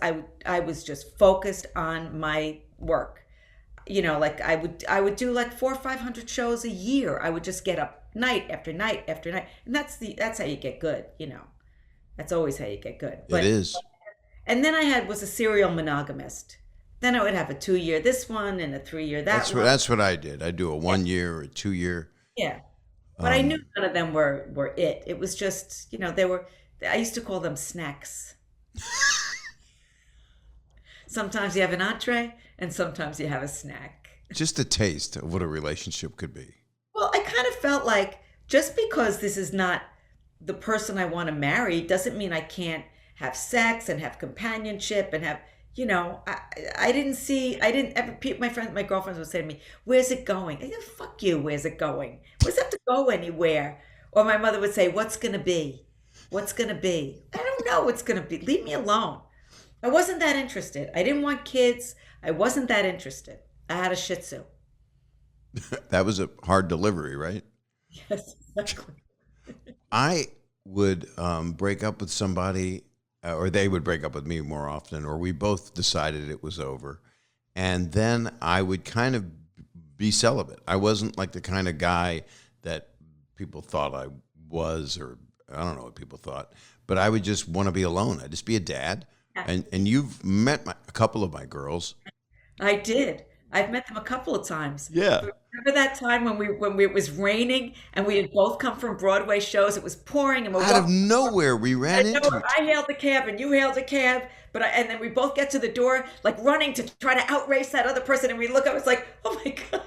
I was just focused on my work. Like I would do like 400 or 500 shows a year. I would just get up night after night after night. And that's how you get good, That's always how you get good. It is. And then I was a serial monogamist. Then I would have a 2-year this one and a 3-year that one. That's what I did. I do a 1 year or a 2 year. Yeah. But I knew Um, none of them were it. It was just, I used to call them snacks. Sometimes you have an entree and sometimes you have a snack. just a taste of what a relationship could be. Well, I kind of felt like just because this is not the person I want to marry doesn't mean I can't have sex and have companionship and have, I didn't ever, my girlfriends would say to me, "Where's it going?" I go, "Fuck you, where's it going? Where's it have to go anywhere?" Or my mother would say, "What's going to be? What's going to be?" I don't know what's going to be. Leave me alone. I wasn't that interested. I didn't want kids. I wasn't that interested. I had a Shih Tzu. That was a hard delivery, right? Yes, exactly. I would break up with somebody, or they would break up with me more often, or we both decided it was over. And then I would kind of be celibate. I wasn't like the kind of guy that people thought I was, or I don't know what people thought, but I would just want to be alone. I'd just be a dad. And you've met a couple of my girls. I did. I've met them a couple of times. Yeah. Remember that time when it was raining and we had both come from Broadway shows? It was pouring and we're Out of walking. nowhere, we ran into each I hailed the cab and you hailed a cab, and then we both get to the door, like running to try to outrace that other person, and we look up. It's like, oh my God.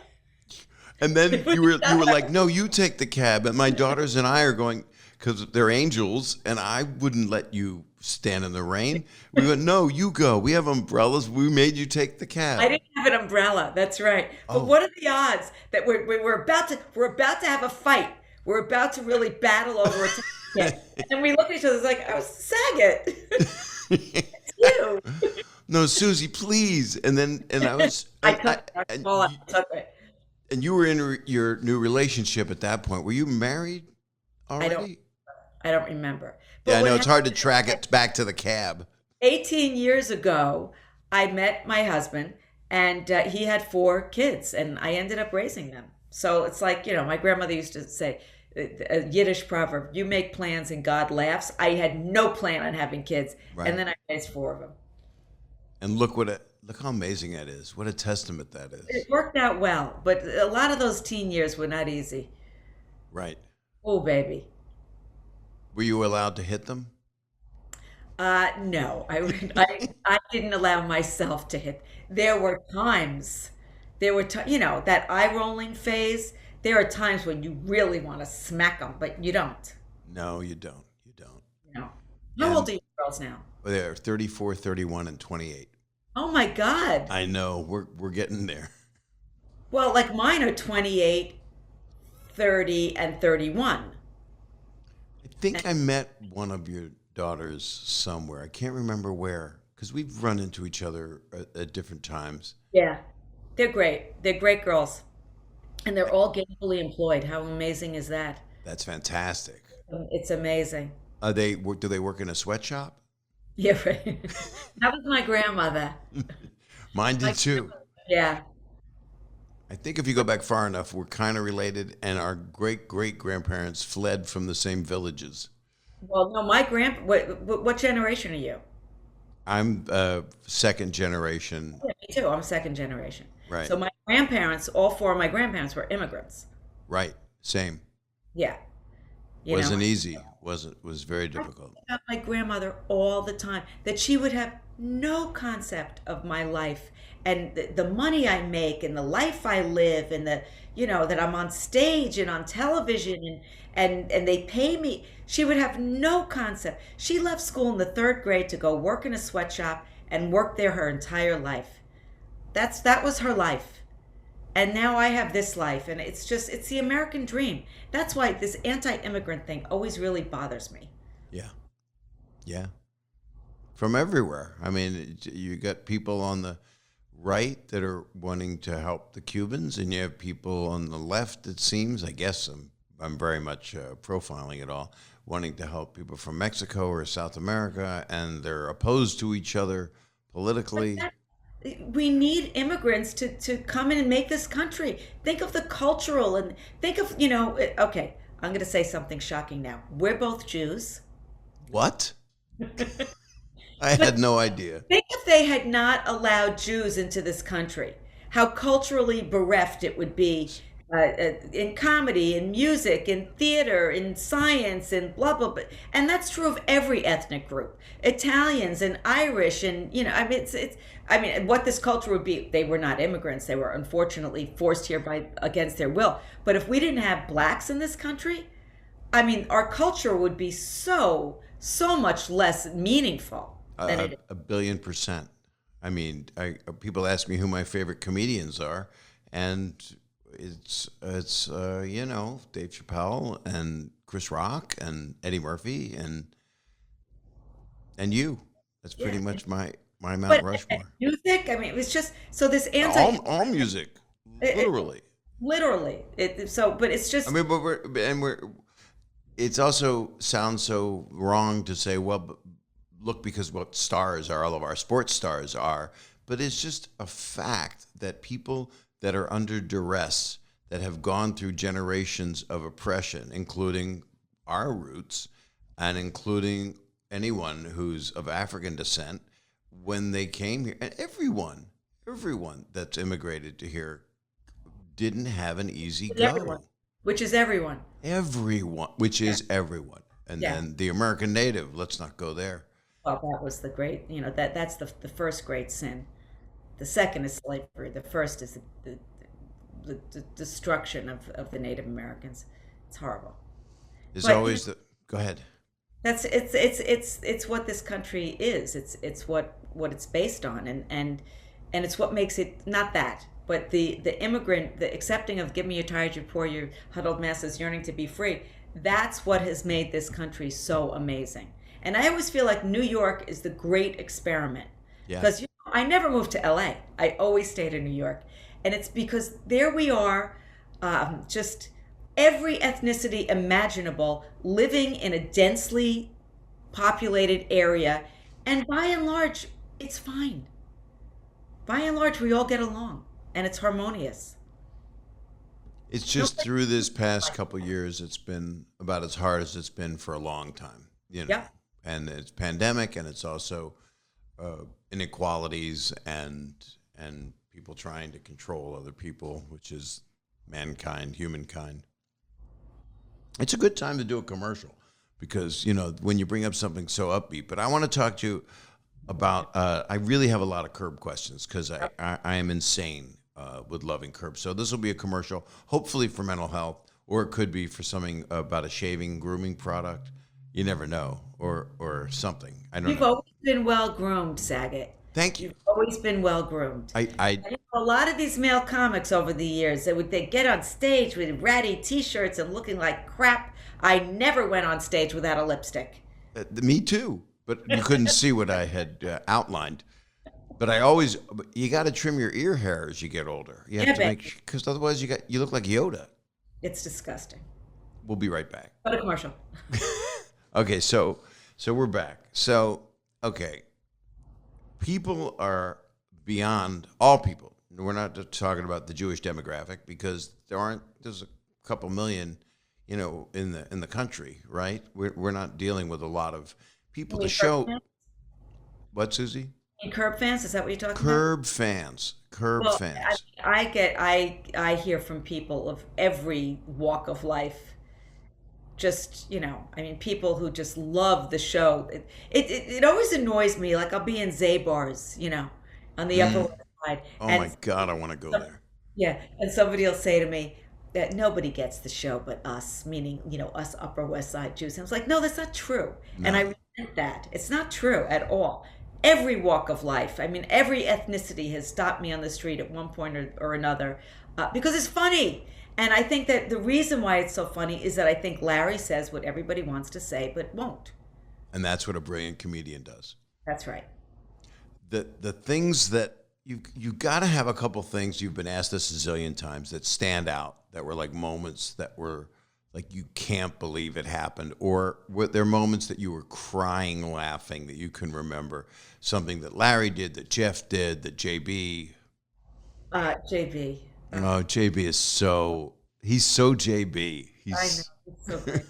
And then you were like, "No, you take the cab." And my daughters and I are going, because they're angels, and I wouldn't let you stand in the rain. We went, no, you go. We have umbrellas. We made you take the I cab. didn't have an umbrella. That's right. But Oh, what are the odds that we're about to have a fight? We're about to really battle over a ticket. And we look at each other like, oh, Saget, it's you. no, Susie, please. And I was, I took it. I took it. and you were in your new relationship at that point. Were you married I don't already? I don't remember. Yeah, But I what know it's hard to happened track it back to the cab. 18 years ago, I met my husband, and he had 4 kids, and I ended up raising them. So it's like, my grandmother used to say, a Yiddish proverb, you make plans and God laughs. I had no plan on having kids, and Right. then I raised 4 of them. And look how amazing that is. What a testament that is. It worked out well, but a lot of those teen years were not easy. Right. Oh, baby. Were you allowed to hit them? No, I didn't allow myself to hit. There were times, that eye rolling phase. There are times when you really want to smack them, but you don't. No, you don't. You don't. You know. How old And are you girls now? they're 34, 31, and 28. Oh my God. I know. We're getting there. Well, like mine are 28, 30, and 31. I think I met one of your daughters somewhere. I can't remember where because we've run into each other at different times. Yeah. They're great. They're great girls. And they're all gainfully employed. How amazing is that? That's fantastic. It's amazing. Do they work in a sweatshop? Yeah, right. That was my grandmother. Mine My did too. Yeah. I think if you go back far enough, we're kind of related, and our great great grandparents fled from the same villages. Well, no, what generation are you? I'm second generation, Yeah, me too. I'm second generation. right? So my grandparents, all 4 of my grandparents were immigrants. Right, same. Yeah. You know, Wasn't easy. Was very I think difficult. about my grandmother all the time, that she would have no concept of my life and the money I make and the life I live and that I'm on stage and on television and they pay me. She would have no concept. She left school in the 3rd grade to go work in a sweatshop and work there her entire life. That was her life. And now I have this life, and it's the American dream. That's why this anti-immigrant thing always really bothers me. Yeah, yeah. From everywhere. I mean, you got people on the right that are wanting to help the Cubans, and you have people on the left. It seems. I guess I'm very much profiling it all, wanting to help people from Mexico or South America, and they're opposed to each other politically. We need immigrants to come in and make this country. Think of the cultural and think of, okay, I'm going to say something shocking now. We're both Jews. What? I But had no idea. think if they had not allowed Jews into this country, how culturally bereft it would be in comedy, in music, in theater, in science, and blah, blah, blah. And that's true of every ethnic group. Italians and Irish, and, what this culture would be, they were not immigrants. They were unfortunately forced here against their will. But if we didn't have blacks in this country, our culture would be so, so much less meaningful than it is. A billion percent. I mean, people ask me who my favorite comedians are, and it's Dave Chappelle and Chris Rock and Eddie Murphy and you. That's pretty Yeah. much my Mount But Rushmore. music, it was just, so this All music, it- it- literally. literally, but it's just, I mean, but we're. It's also sounds so wrong to say, well, look, because what stars are, all of our sports stars are, but it's just a fact that people that are under duress, that have gone through generations of oppression, including our roots and including anyone who's of African descent, when they came here, and everyone that's immigrated to here didn't have an easy everyone, go. which is everyone. Everyone, which Yeah. is everyone. And Yeah. then the American native, let's not go there. Well, that was the great, that's the first great sin. The second is slavery. The first is the destruction of the Native Americans. It's horrible. There's But always the, Go ahead. It's what this country is. It's what it's based on, and it's what makes it not that, but the immigrant, the accepting of give me your tired, your poor, your huddled masses yearning to be free. That's what has made this country so amazing. And I always feel like New York is the great experiment. Yeah. Because I never moved to LA. I always stayed in New York. And it's because there we are, just every ethnicity imaginable living in a densely populated area. And by and large, it's fine. By and large, we all get along and it's harmonious. It's just through this past couple years, it's been about as hard as it's been for a long time, Yeah. And it's pandemic, and it's also inequalities and people trying to control other people, which is mankind, humankind. It's a good time to do a commercial because, when you bring up something so upbeat, but I want to talk to you about, I really have a lot of Curb questions because I am insane with loving Curb. So this will be a commercial, hopefully for mental health, or it could be for something about a shaving, grooming product. You never know, or something. I don't know. You've always been well groomed, Saget. Thank you. You've always been well groomed. I A lot of these male comics over the years, they get on stage with ratty T-shirts and looking like crap. I never went on stage without a lipstick. Me too, but you couldn't see what I had outlined. But you got to trim your ear hair as you get older. You have to make, because otherwise you look like Yoda. It's disgusting. We'll be right back. What a commercial. Okay, so we're back. So, okay, people are beyond all people. We're not just talking about the Jewish demographic because there's a couple million, in the country, right? We're not dealing with a lot of people. The show. What, Susie? Curb fans? Is that what you're talking about? Curb fans. I hear from people of every walk of life. Just, people who just love the show. It always annoys me. Like I'll be in Zabar's, on the Upper West Side. Oh my God, I want to go there. Yeah, and somebody will say to me that nobody gets the show but us, meaning, us Upper West Side Jews. And I was like, no, that's not true. No. And I resent that. It's not true at all. Every walk of life, every ethnicity has stopped me on the street at one point or another because it's funny. And I think that the reason why it's so funny is that I think Larry says what everybody wants to say but won't. And that's what a brilliant comedian does. That's right. The things that you got to have a couple things you've been asked this a zillion times that stand out, that were like moments that were like you can't believe it happened, or were there moments that you were crying laughing that you can remember? Something that Larry did, that Jeff did, that JB. JB. Oh, JB is he's so JB. I know, he's so great.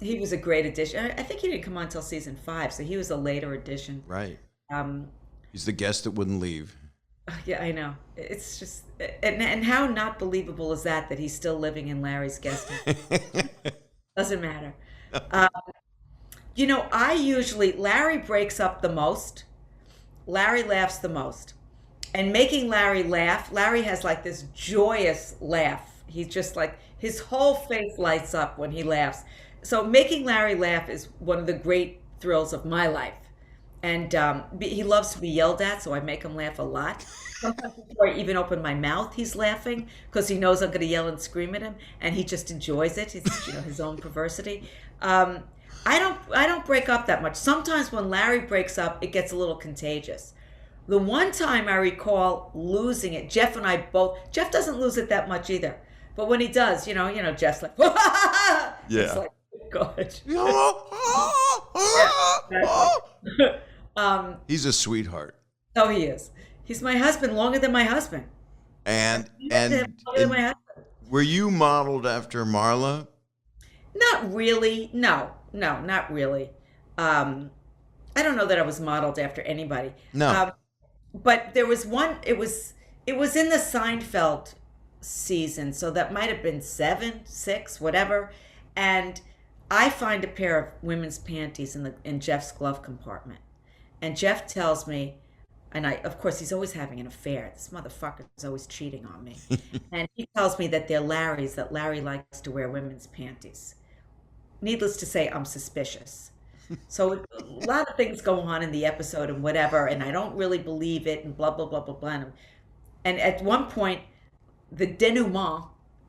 He was a great addition. I think he didn't come on until season 5, so he was a later addition. Right. He's the guest that wouldn't leave. Yeah, I know. It's just, and how not believable is that he's still living in Larry's guest house? Doesn't matter. Larry breaks up the most. Larry laughs the most. And making Larry laugh, Larry has like this joyous laugh. He's just like, his whole face lights up when he laughs. So making Larry laugh is one of the great thrills of my life. And he loves to be yelled at, so I make him laugh a lot. Sometimes before I even open my mouth, he's laughing because he knows I'm going to yell and scream at him, and he just enjoys it. It's his own perversity. I don't break up that much. Sometimes when Larry breaks up, it gets a little contagious. The one time I recall losing it, Jeff and I both. Jeff doesn't lose it that much either, but when he does, Jeff's like, yeah. It's like, God. He's a sweetheart. Oh, he is. He's my husband longer than my husband. And than my husband. Were you modeled after Marla? Not really. No, not really. I don't know that I was modeled after anybody. No. But there was one. It was in the Seinfeld season, so that might have been 7, 6, whatever. And I find a pair of women's panties in Jeff's glove compartment. And Jeff tells me, and of course, he's always having an affair. This motherfucker is always cheating on me. And he tells me that they're Larry's, that Larry likes to wear women's panties. needless to say, I'm suspicious. So a lot of things go on in the episode and whatever, and I don't really believe it and blah, blah, blah, blah, blah. And at one point, the denouement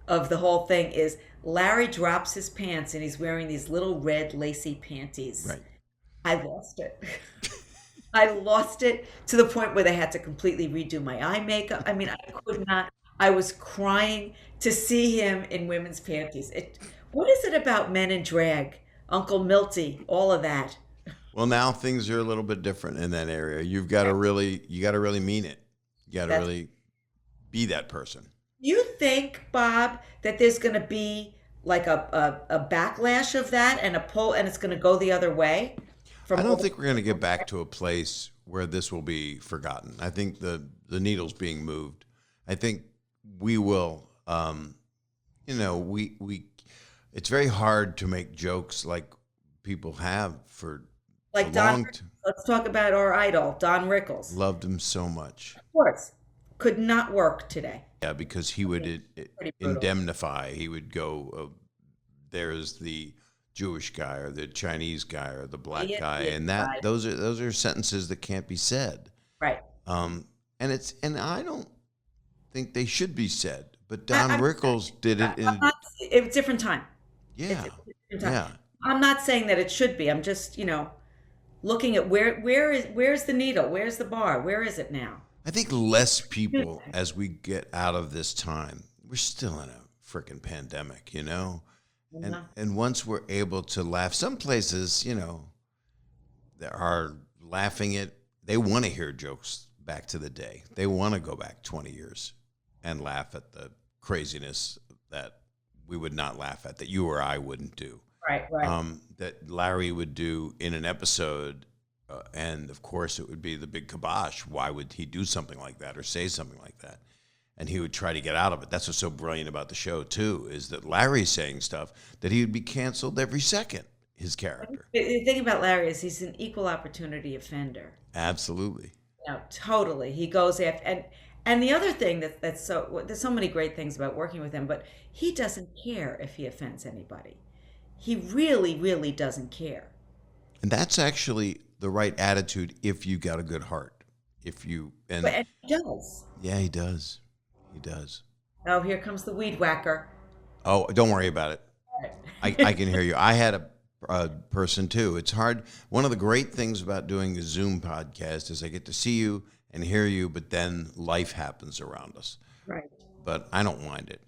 of the whole thing is Larry drops his pants and he's wearing these little red lacy panties. Right. I lost it. I lost it to the point where they had to completely redo my eye makeup. I mean, I could not. I was crying to see him in women's panties. What is it about men in drag? Uncle Milty, all of that. Well, now things are a little bit different in that area. You got to really mean it. You got to really be that person. You think, Bob, that there's going to be like a backlash of that and a pull, and it's going to go the other way? I don't think we're going to get back to a place where this will be forgotten. I think the needle's being moved. I think we will. It's very hard to make jokes like people have for like Don. Let's talk about our idol, Don Rickles. Loved him so much. Of course, could not work today. Yeah, because he would indemnify. He would go. There's the Jewish guy or the Chinese guy or the black guy, and those are sentences that can't be said. Right. And I don't think they should be said. But Don Rickles did it in a different time. Yeah. Yeah. I'm not saying that it should be. I'm just, looking at where's the needle? Where's the bar? Where is it now? I think less people as we get out of this time. We're still in a freaking pandemic, And once we're able to laugh, some places, they are laughing at, they want to hear jokes back to the day. They want to go back 20 years and laugh at the craziness that we would not laugh at, that you or I wouldn't do. Right. That Larry would do in an episode. And of course it would be the big kibosh. Why would he do something like that or say something like that? And he would try to get out of it. That's what's so brilliant about the show too, is that Larry's saying stuff that he would be canceled every second, his character. The thing about Larry is he's an equal opportunity offender. Absolutely. Totally. He goes after, and the other thing there's so many great things about working with him, but he doesn't care if he offends anybody. He really, really doesn't care. And that's actually the right attitude if you got a good heart. And he does. Yeah, he does. He does. Oh, here comes the weed whacker. Oh, don't worry about it. I can hear you. I had a person too. It's hard. One of the great things about doing a Zoom podcast is I get to see you and hear you, but then life happens around us. Right. But I don't mind it.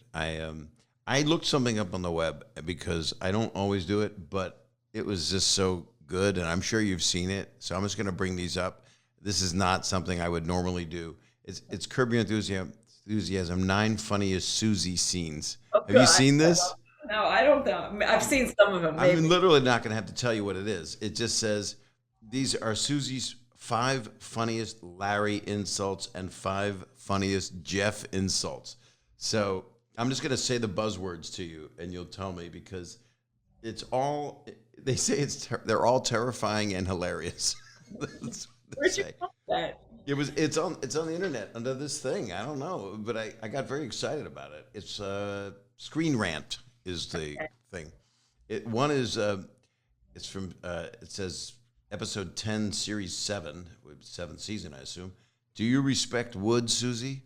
I looked something up on the web because I don't always do it, but it was just so good, and I'm sure you've seen it. So I'm just going to bring these up. This is not something I would normally do. It's Curb Your Enthusiasm 9 funniest Susie scenes. Oh, have you seen this? No, I don't know. I've seen some of them. Maybe. I'm literally not going to have to tell you what it is. It just says these are Susie's 5 funniest Larry insults and 5 funniest Jeff insults. So I'm just going to say the buzzwords to you, and you'll tell me, because it's all, they say they're all terrifying and hilarious. Where'd you find that? It's on the internet under this thing. I don't know, but I got very excited about it. It's Screen Rant is the thing. One is it's from it says episode 10, series 7, 7th season, I assume. Do you respect wood, Susie?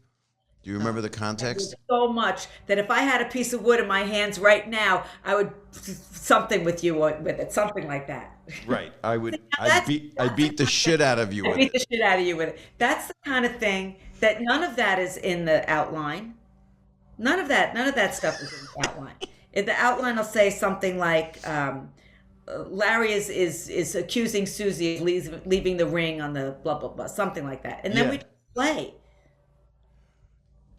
Do you remember the context? So much that if I had a piece of wood in my hands right now, I would something with you with it, something like that. Right. I'd beat the shit out of you with it. Beat the shit out of you with it. That's the kind of thing that none of that is in the outline. None of that stuff is in the outline. In the outline, I'll say something like, Larry is accusing Susie of leaving the ring on the blah, blah, blah, something like that. And then we play.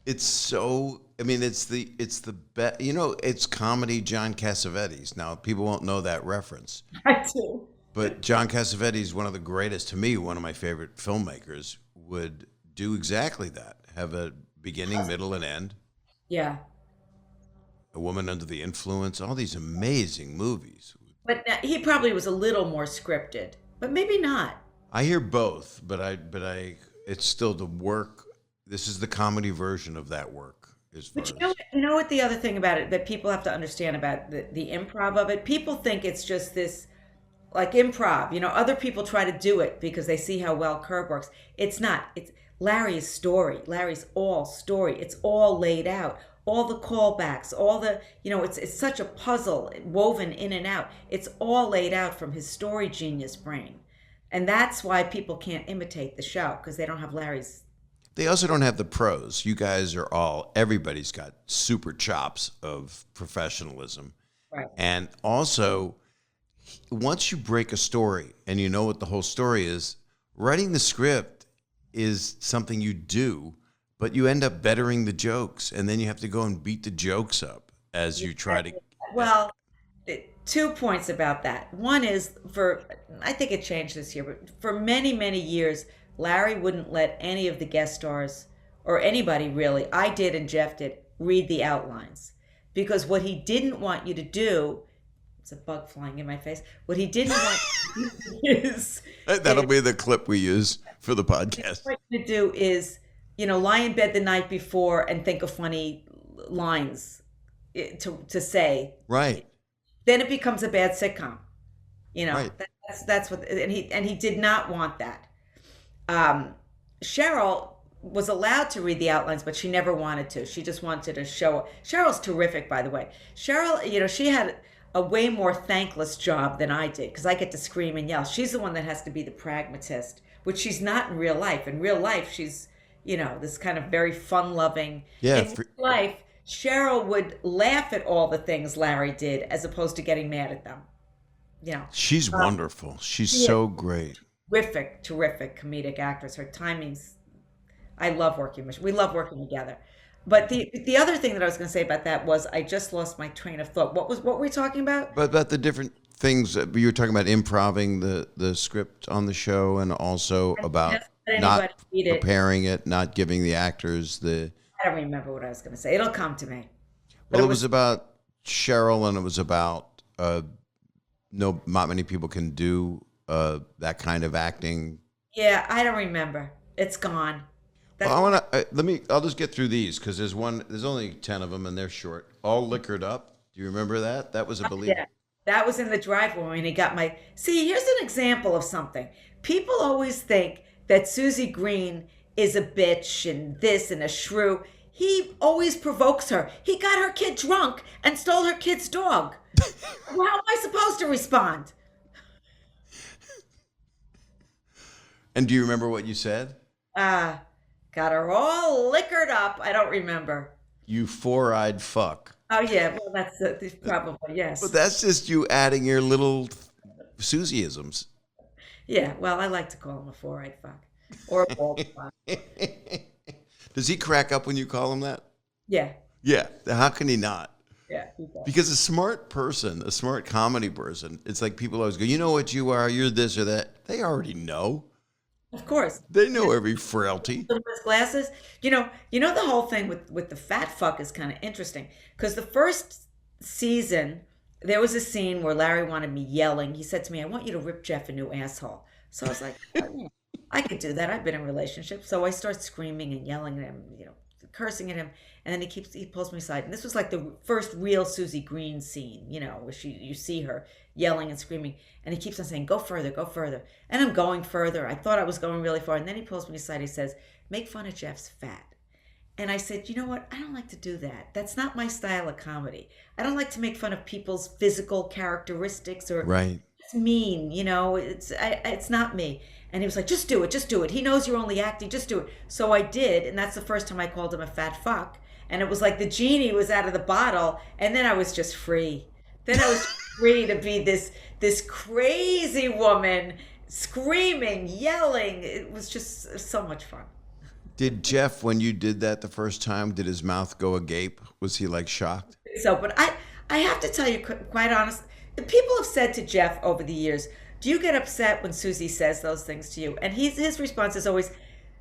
It's so, it's the best, it's comedy John Cassavetes. Now, people won't know that reference. I do. But John Cassavetes, one of the greatest, to me, one of my favorite filmmakers, would do exactly that. Have a beginning, middle, and end. Yeah. A Woman Under the Influence, all these amazing movies. But he probably was a little more scripted, but maybe not. I hear both, but it's still the work. This is the comedy version of that work. as far But as. you know what the other thing about it that people have to understand about the improv of it? People think it's just this like improv. Other people try to do it because they see how well Curb works. It's not. It's Larry's story. Larry's all story. It's all laid out. All the callbacks, all the, it's such a puzzle woven in and out. It's all laid out from his story genius brain. And that's why people can't imitate the show because they don't have Larry's. They also don't have the pros. You guys everybody's got super chops of professionalism. Right. And also, once you break a story and you know what the whole story is, writing the script is something you do, but you end up bettering the jokes, and then you have to go and beat the jokes up as you try to. Well, 2 points about that. One is I think it changed this year, but for many, many years, Larry wouldn't let any of the guest stars or anybody really, I did and Jeff did, read the outlines. Because what he didn't want you to do, it's a bug flying in my face, what he didn't want you to do is. That'll be the clip we use for the podcast. What you to do is, lie in bed the night before and think of funny lines to say. Right. Then it becomes a bad sitcom. Right. That's what, and he did not want that. Cheryl was allowed to read the outlines, but she never wanted to. She just wanted to show. Cheryl's terrific, by the way. Cheryl, she had a way more thankless job than I did because I get to scream and yell. She's the one that has to be the pragmatist, which she's not in real life. In real life, she's, this kind of very fun-loving. Yeah. In real life, Cheryl would laugh at all the things Larry did as opposed to getting mad at them. She's wonderful. She's so great. Terrific comedic actress. Her timing's, I love working with. We love working together. But the other thing that I was going to say about that was I just lost my train of thought. What were we talking about? But about the different things that you were talking about, improving the script on the show, and also about not preparing it, not giving the actors the. I don't remember what I was going to say. It'll come to me. Well, it was about Cheryl, and it was about not many people can do that kind of acting. Yeah, I don't remember. It's gone. Well, I'll just get through these because there's only 10 of them and they're short. All Liquored Up. Do you remember that? That was a believer. Yeah. That was in the driveway when he got see, here's an example of something. People always think that Susie Greene is a bitch and this and a shrew. He always provokes her. He got her kid drunk and stole her kid's dog. How am I supposed to respond? And do you remember what you said? Got her all liquored up. I don't remember. You four-eyed fuck. Oh, yeah. Well, that's probably, yes. But that's just you adding your little Susieisms. Yeah. Well, I like to call him a four-eyed fuck. Or a bald fuck. Does he crack up when you call him that? Yeah. Yeah. How can he not? Yeah. He does. Because a smart person, a smart comedy person, it's like people always go, you know what you are? You're this or that. They already know. Of course. They know every frailty. With his glasses. You know the whole thing with the fat fuck is kind of interesting because the first season there was a scene where Larry wanted me yelling. He said to me, "I want you to rip Jeff a new asshole." So I was like, oh, yeah, I could do that. I've been in a relationship. So I start screaming and yelling at him, cursing at him, and then he pulls me aside. And this was like the first real Susie Greene scene, where you see her yelling and screaming, and he keeps on saying, "Go further, go further." And I'm going further. I thought I was going really far, and then he pulls me aside. He says, "Make fun of Jeff's fat." And I said, "You know what? I don't like to do that. That's not my style of comedy. I don't like to make fun of people's physical characteristics or right. It's mean, it's not me." And he was like, just do it. He knows you're only acting, just do it. So I did, and that's the first time I called him a fat fuck. And it was like the genie was out of the bottle, and then I was just free. Then I was free to be this crazy woman screaming, yelling. It was just so much fun. Did Jeff, when you did that the first time, did his mouth go agape? Was he like shocked? So, but I have to tell you, quite honest, people have said to Jeff over the years, "Do you get upset when Susie says those things to you?" And his response is always,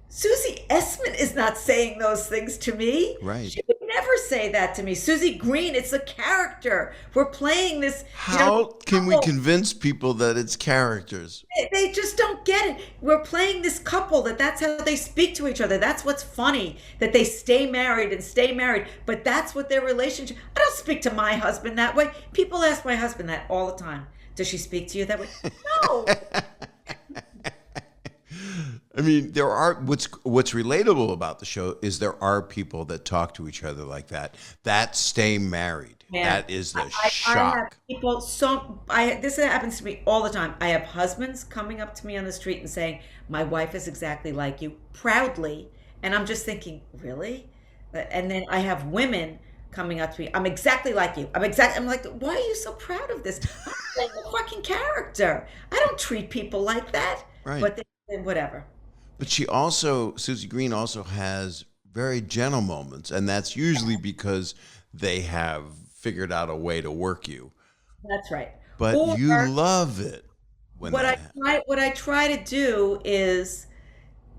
"Susie Essman is not saying those things to me. Right. She would never say that to me. Susie Greene, it's a character. We're playing this. How can we convince people that it's characters? They just don't get it. We're playing this couple that's how they speak to each other. That's what's funny, that they stay married, but that's what their relationship. I don't speak to my husband that way. People ask my husband that all the time. Does she speak to you that way? No. I mean, there are what's relatable about the show is there are people that talk to each other like that stay married. Man, that is the shock. I have people this happens to me all the time. I have husbands coming up to me on the street and saying, "My wife is exactly like you," proudly, and I'm just thinking, really? And then I have women coming up to me, "I'm exactly like you. I'm like, why are you so proud of this? I'm playing a fucking character. I don't treat people like that." Right. But whatever. But Susie Greene also has very gentle moments, and that's usually because they have figured out a way to work you. That's right. But you love it when what I try to do is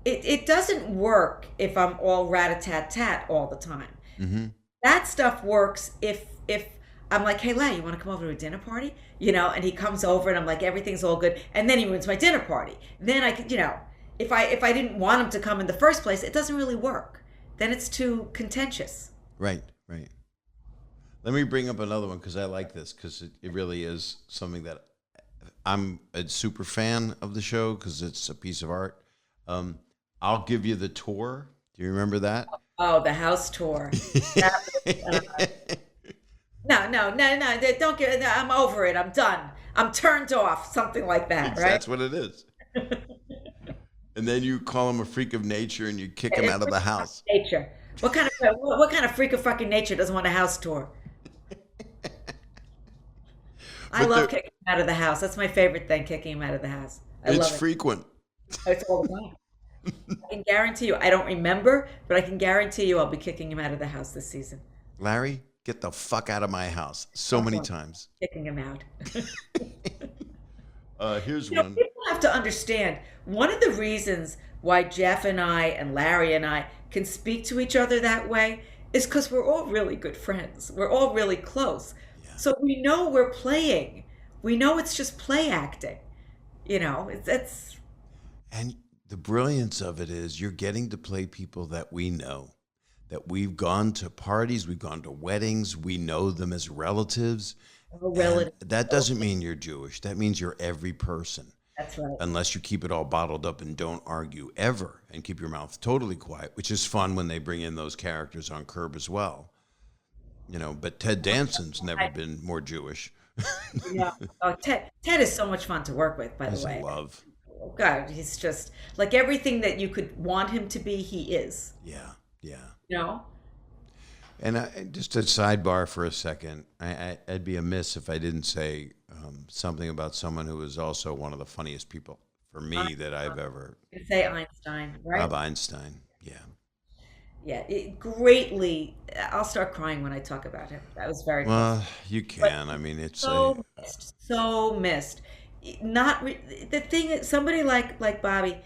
it doesn't work if I'm all rat-a-tat-tat all the time. Mm-hmm. That stuff works if I'm like, "Hey, Larry, you want to come over to a dinner party?" And he comes over and I'm like, everything's all good. And then he ruins my dinner party. Then I could, if I didn't want him to come in the first place, it doesn't really work. Then it's too contentious. Right. Let me bring up another one because I like this because it really is something that I'm a super fan of the show because it's a piece of art. I'll Give You the Tour. Do you remember that? Oh, the house tour. No, don't get. I'm over it. I'm done. I'm turned off. Something like that, right? That's what it is. And then you call him a freak of nature and you kick him out of the house. Nature. What kind of freak of fucking nature doesn't want a house tour? I love kicking him out of the house. That's my favorite thing, kicking him out of the house. It's frequent. It's all the time. I can guarantee you, I don't remember, but I can guarantee you I'll be kicking him out of the house this season. Larry, get the fuck out of my house. So many times. Kicking him out. Here's one. People have to understand, one of the reasons why Jeff and I and Larry and I can speak to each other that way is because we're all really good friends. We're all really close. Yeah. So we know we're playing. We know it's just play acting. It's... And the brilliance of it is you're getting to play people that we know, that we've gone to parties, we've gone to weddings, we know them as relatives. That doesn't mean you're Jewish. That means you're every person. That's right. Unless you keep it all bottled up and don't argue ever and keep your mouth totally quiet, which is fun when they bring in those characters on Curb as well. But Ted Danson's never been more Jewish. Yeah. Oh, Ted is so much fun to work with, by the way. I love. Oh, God, he's just like everything that you could want him to be, he is. Yeah. And just a sidebar for a second, I'd be amiss if I didn't say something about someone who is also one of the funniest people for me that I've ever. You say Einstein, right? Bob Einstein, yeah. Yeah, greatly. I'll start crying when I talk about him. That was very. Well, you can. But I mean, it's so missed. The thing is, somebody like Bobby,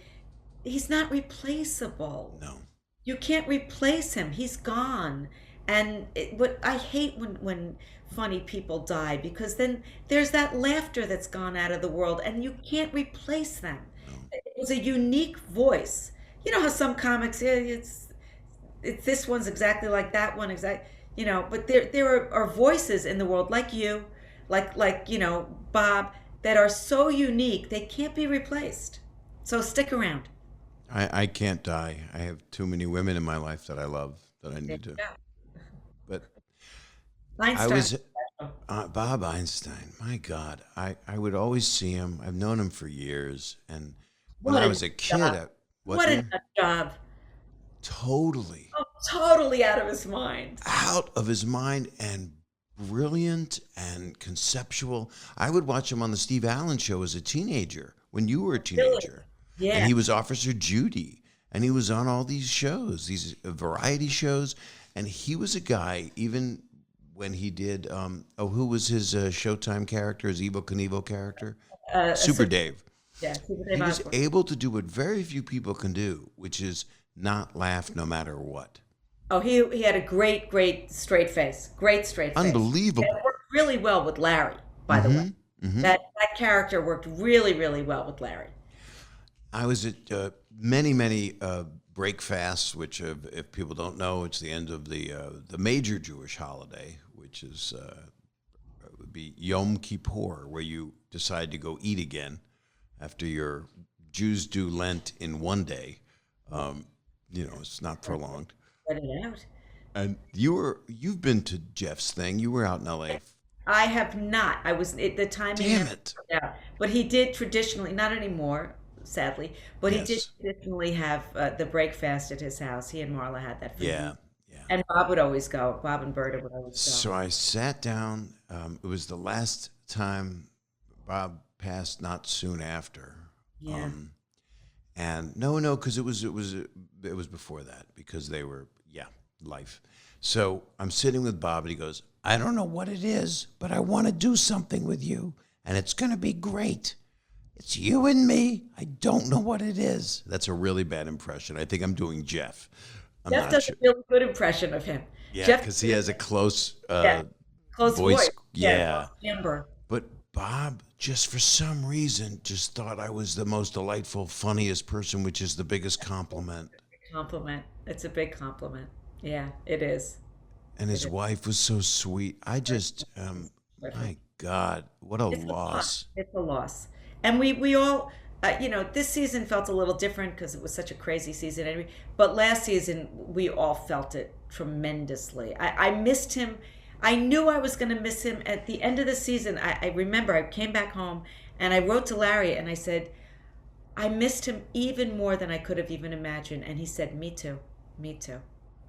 he's not replaceable. No. You can't replace him. He's gone. And what I hate when funny people die, because then there's that laughter that's gone out of the world and you can't replace them. No. It was a unique voice. You know how some comics, it's this one's exactly like that one, but there are voices in the world like you, like Bob, that are so unique they can't be replaced. So stick around. I can't die. I have too many women in my life that I love that I need to. But Einstein. Bob Einstein. My God, I would always see him. I've known him for years, and when I was a kid, what a job! Totally. Oh, totally out of his mind. Out of his mind, and brilliant and conceptual. I would watch him on the Steve Allen Show as a teenager when you were a teenager. Yeah. And he was Officer Judy, and he was on all these shows, these variety shows, and he was a guy, even when he did, who was his Showtime character, his Evel Knievel character? Super Dave. Yeah, Super Dave. He was able to do what very few people can do, which is not laugh no matter what. Oh, he had a great straight face. Great straight face. Unbelievable. And it worked really well with Larry, by the way. That character worked really well with Larry. I was at many break fasts, which if people don't know, it's the end of the major Jewish holiday, which is would be Yom Kippur, where you decide to go eat again after your Jews do Lent in one day. It's not prolonged. Let it out. And you've been to Jeff's thing. You were out in L.A. I have not. I was at the time. Damn it! Yeah, but he did traditionally, not anymore, sadly. But he did traditionally have the break fast at his house. He and Marla had that. Yeah. And Bob would always go. Bob and Berta would always go. So I sat down. It was the last time Bob passed, not soon after. Yeah. And no, because it was before that, because they were life. So I'm sitting with Bob, and he goes, "I don't know what it is, but I want to do something with you, and it's going to be great. It's you and me. I don't know what it is." That's a really bad impression. I think I'm doing Jeff. Jeff does a really good impression of him. Yeah, because he has a close voice. Yeah. Timbre. But Bob, just for some reason, just thought I was the most delightful, funniest person, which is the biggest compliment. Compliment. It's a big compliment. Yeah, it is. And his wife was so sweet. I just, my God, what a loss. It's a loss. And we all, this season felt a little different because it was such a crazy season anyway. But last season, we all felt it tremendously. I missed him. I knew I was going to miss him at the end of the season. I remember I came back home and I wrote to Larry and I said, I missed him even more than I could have even imagined. And he said, me too. Me too.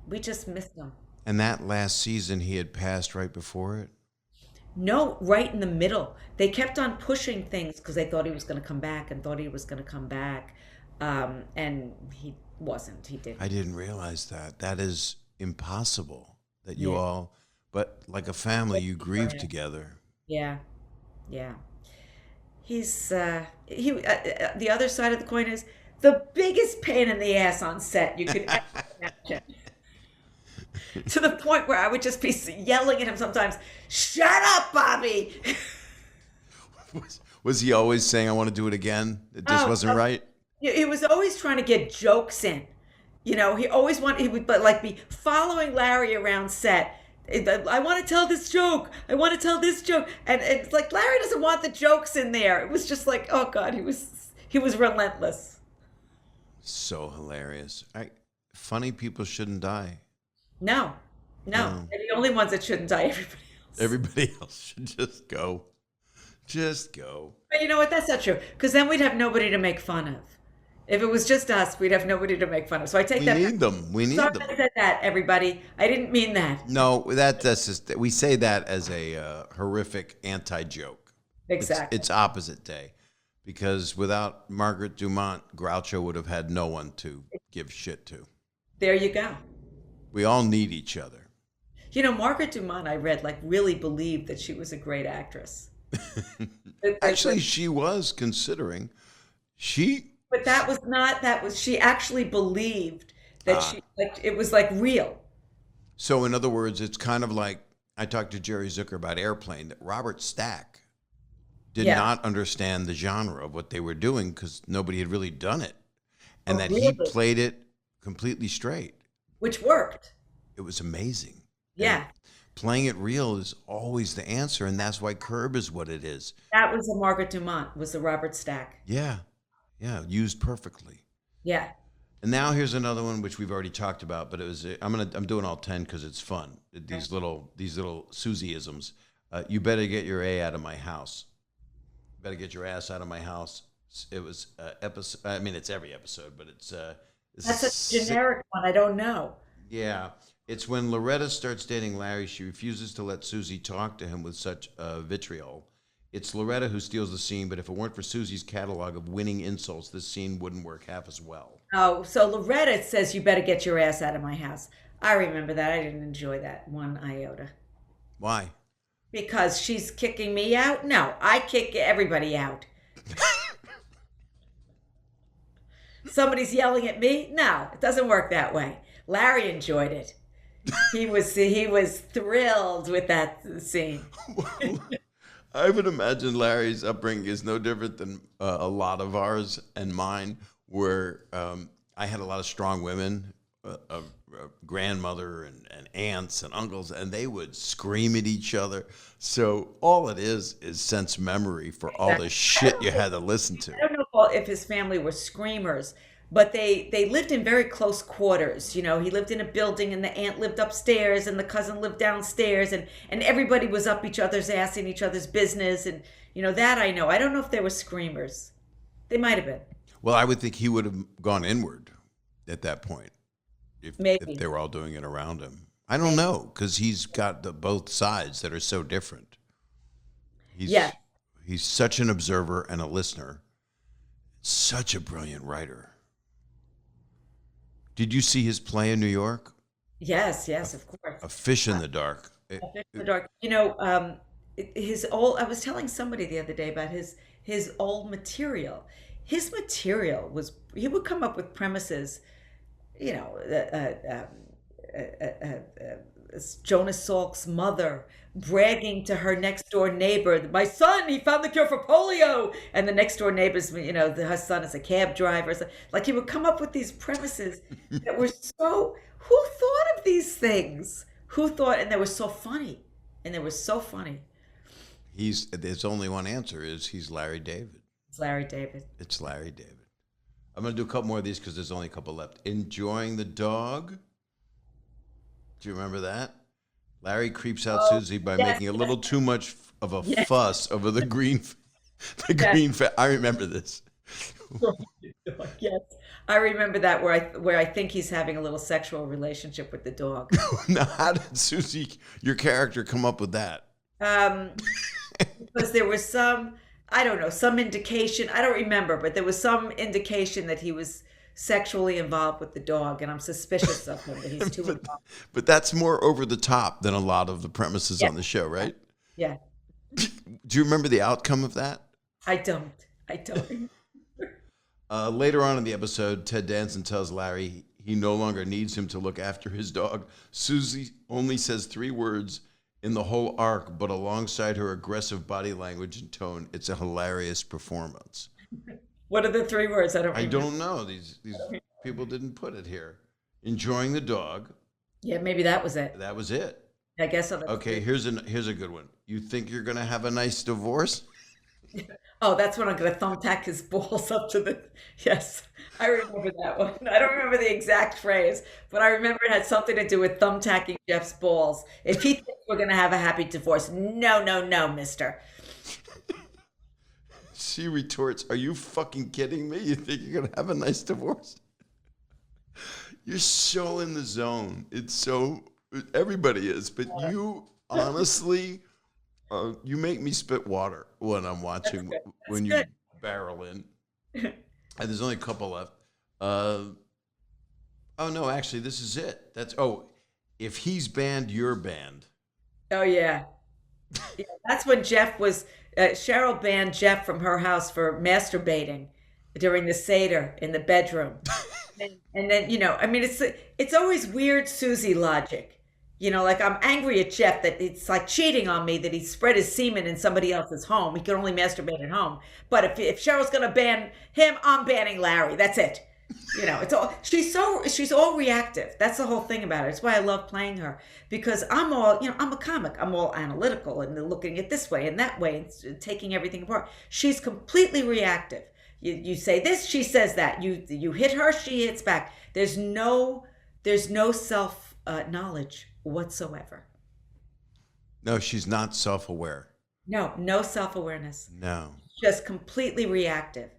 We just missed him. And that last season, he had passed right before it? No, right in the middle. They kept on pushing things because they thought he was going to come back and thought he was going to come back. And he wasn't. He didn't. I didn't realize that. That is impossible that you all, but like a family, you grieve together. Yeah. Yeah. He's, the other side of the coin is the biggest pain in the ass on set you could ever imagine. To the point where I would just be yelling at him sometimes, "Shut up, Bobby!" Was he always saying, "I want to do it again"? It just wasn't right? He was always trying to get jokes in. He always he would be following Larry around set. I want to tell this joke. I want to tell this joke. And it's like, Larry doesn't want the jokes in there. It was just like, oh God, he was relentless. So hilarious. Funny people shouldn't die. No. They're the only ones that shouldn't die. Everybody else should just go. Just go. But you know what? That's not true. Because then we'd have nobody to make fun of. If it was just us, we'd have nobody to make fun of. So I take that. We need them. We need them. I said that, everybody. I didn't mean that. No, that's just, we say that as a horrific anti-joke. Exactly. It's opposite day. Because without Margaret Dumont, Groucho would have had no one to give shit to. There you go. We all need each other. Margaret Dumont, I read, really believed that she was a great actress. Actually, she was, considering. But she actually believed that it was real. So in other words, it's kind of like, I talked to Jerry Zucker about Airplane, that Robert Stack did not understand the genre of what they were doing because nobody had really done it. And he played it completely straight. Which worked. It was amazing. Yeah. And playing it real is always the answer, and that's why Curb is what it is. That was the Margaret Dumont, was the Robert Stack. Yeah. Yeah, used perfectly. Yeah. And now here's another one which we've already talked about, but I'm doing all 10 because it's fun. These little Susie-isms. You better get your A out of my house. Better get your ass out of my house. It was episode. I mean, it's every episode, but it's. That's a generic one. I don't know. Yeah, it's when Loretta starts dating Larry. She refuses to let Susie talk to him with such vitriol. It's Loretta who steals the scene, but if it weren't for Susie's catalog of winning insults, this scene wouldn't work half as well. Oh, so Loretta says, "You better get your ass out of my house." I remember that. I didn't enjoy that one iota. Why? Because she's kicking me out? No, I kick everybody out. Somebody's yelling at me? No, it doesn't work that way. Larry enjoyed it. He was thrilled with that scene. Well, I would imagine Larry's upbringing is no different than a lot of ours and mine, where I had a lot of strong women, a grandmother and aunts and uncles, and they would scream at each other. So all it is sense memory for all the shit you had to listen to. I don't know if his family were screamers, but they lived in very close quarters. You know, he lived in a building, and the aunt lived upstairs, and the cousin lived downstairs, and everybody was up each other's ass in each other's business, and you know that I know. I don't know if they were screamers. They might have been. Well, I would think he would have gone inward at that point if Maybe. they were all doing it around him. I don't know, because he's got both sides that are so different. He's such an observer and a listener. Such a brilliant writer. Did you see his play in New York? Yes, of course. A Fish in the Dark. A Fish in the Dark. You know, his old. I was telling somebody the other day about his old material. His material was, he would come up with premises. You know, Jonas Salk's mother bragging to her next door neighbor, "My son, he found the cure for polio," and the next door neighbor's, you know, her son is a cab driver. So, like, he would come up with these premises that were so. Who thought of these things? Who thought? And they were so funny, There's only one answer: he's Larry David. It's Larry David. It's Larry David. I'm going to do a couple more of these because there's only a couple left. Enjoying the Dog. Do you remember that? Larry creeps out Susie by making a little too much of a fuss over the green. I remember this. Yes, I remember that where I think he's having a little sexual relationship with the dog. Now, how did Susie, your character, come up with that? Because there was some, I don't know, some indication. I don't remember, but there was some indication that he was sexually involved with the dog, and I'm suspicious of him that he's too involved. But that's more over the top than a lot of the premises on the show, right? Yeah. Do you remember the outcome of that? I don't. Later on in the episode, Ted Danson tells Larry he no longer needs him to look after his dog. Susie only says 3 words in the whole arc, but alongside her aggressive body language and tone, it's a hilarious performance. What are the 3 words? I don't know. These people didn't put it here. Enjoying the dog. Yeah, maybe that was it. That was it. I guess so. Okay, here's a good one. You think you're going to have a nice divorce? Oh, that's when I'm going to thumbtack his balls up to the... Yes, I remember that one. I don't remember the exact phrase, but I remember it had something to do with thumbtacking Jeff's balls. If he thinks we're going to have a happy divorce, no, mister. She retorts, "Are you fucking kidding me? You think you're going to have a nice divorce?" You're so in the zone. It's so... Everybody is, but you honestly... you make me spit water when I'm watching, when you barrel in. And there's only a couple left. Oh, no, actually, this is it. If he's banned, you're banned. Oh, yeah. That's when Jeff was... Cheryl banned Jeff from her house for masturbating during the Seder in the bedroom. And then, you know, I mean, it's always weird Susie logic. You know, like, I'm angry at Jeff that it's like cheating on me that he spread his semen in somebody else's home. He could only masturbate at home. But if Cheryl's going to ban him, I'm banning Larry. That's it. You know, it's all she's all reactive. That's the whole thing about it. It's why I love playing her, because I'm a comic. I'm all analytical and looking at this way and that way and taking everything apart. She's completely reactive. You say this, she says that. You hit her, she hits back. There's no self knowledge whatsoever. No, she's not self-aware. No self-awareness. No. Just completely reactive.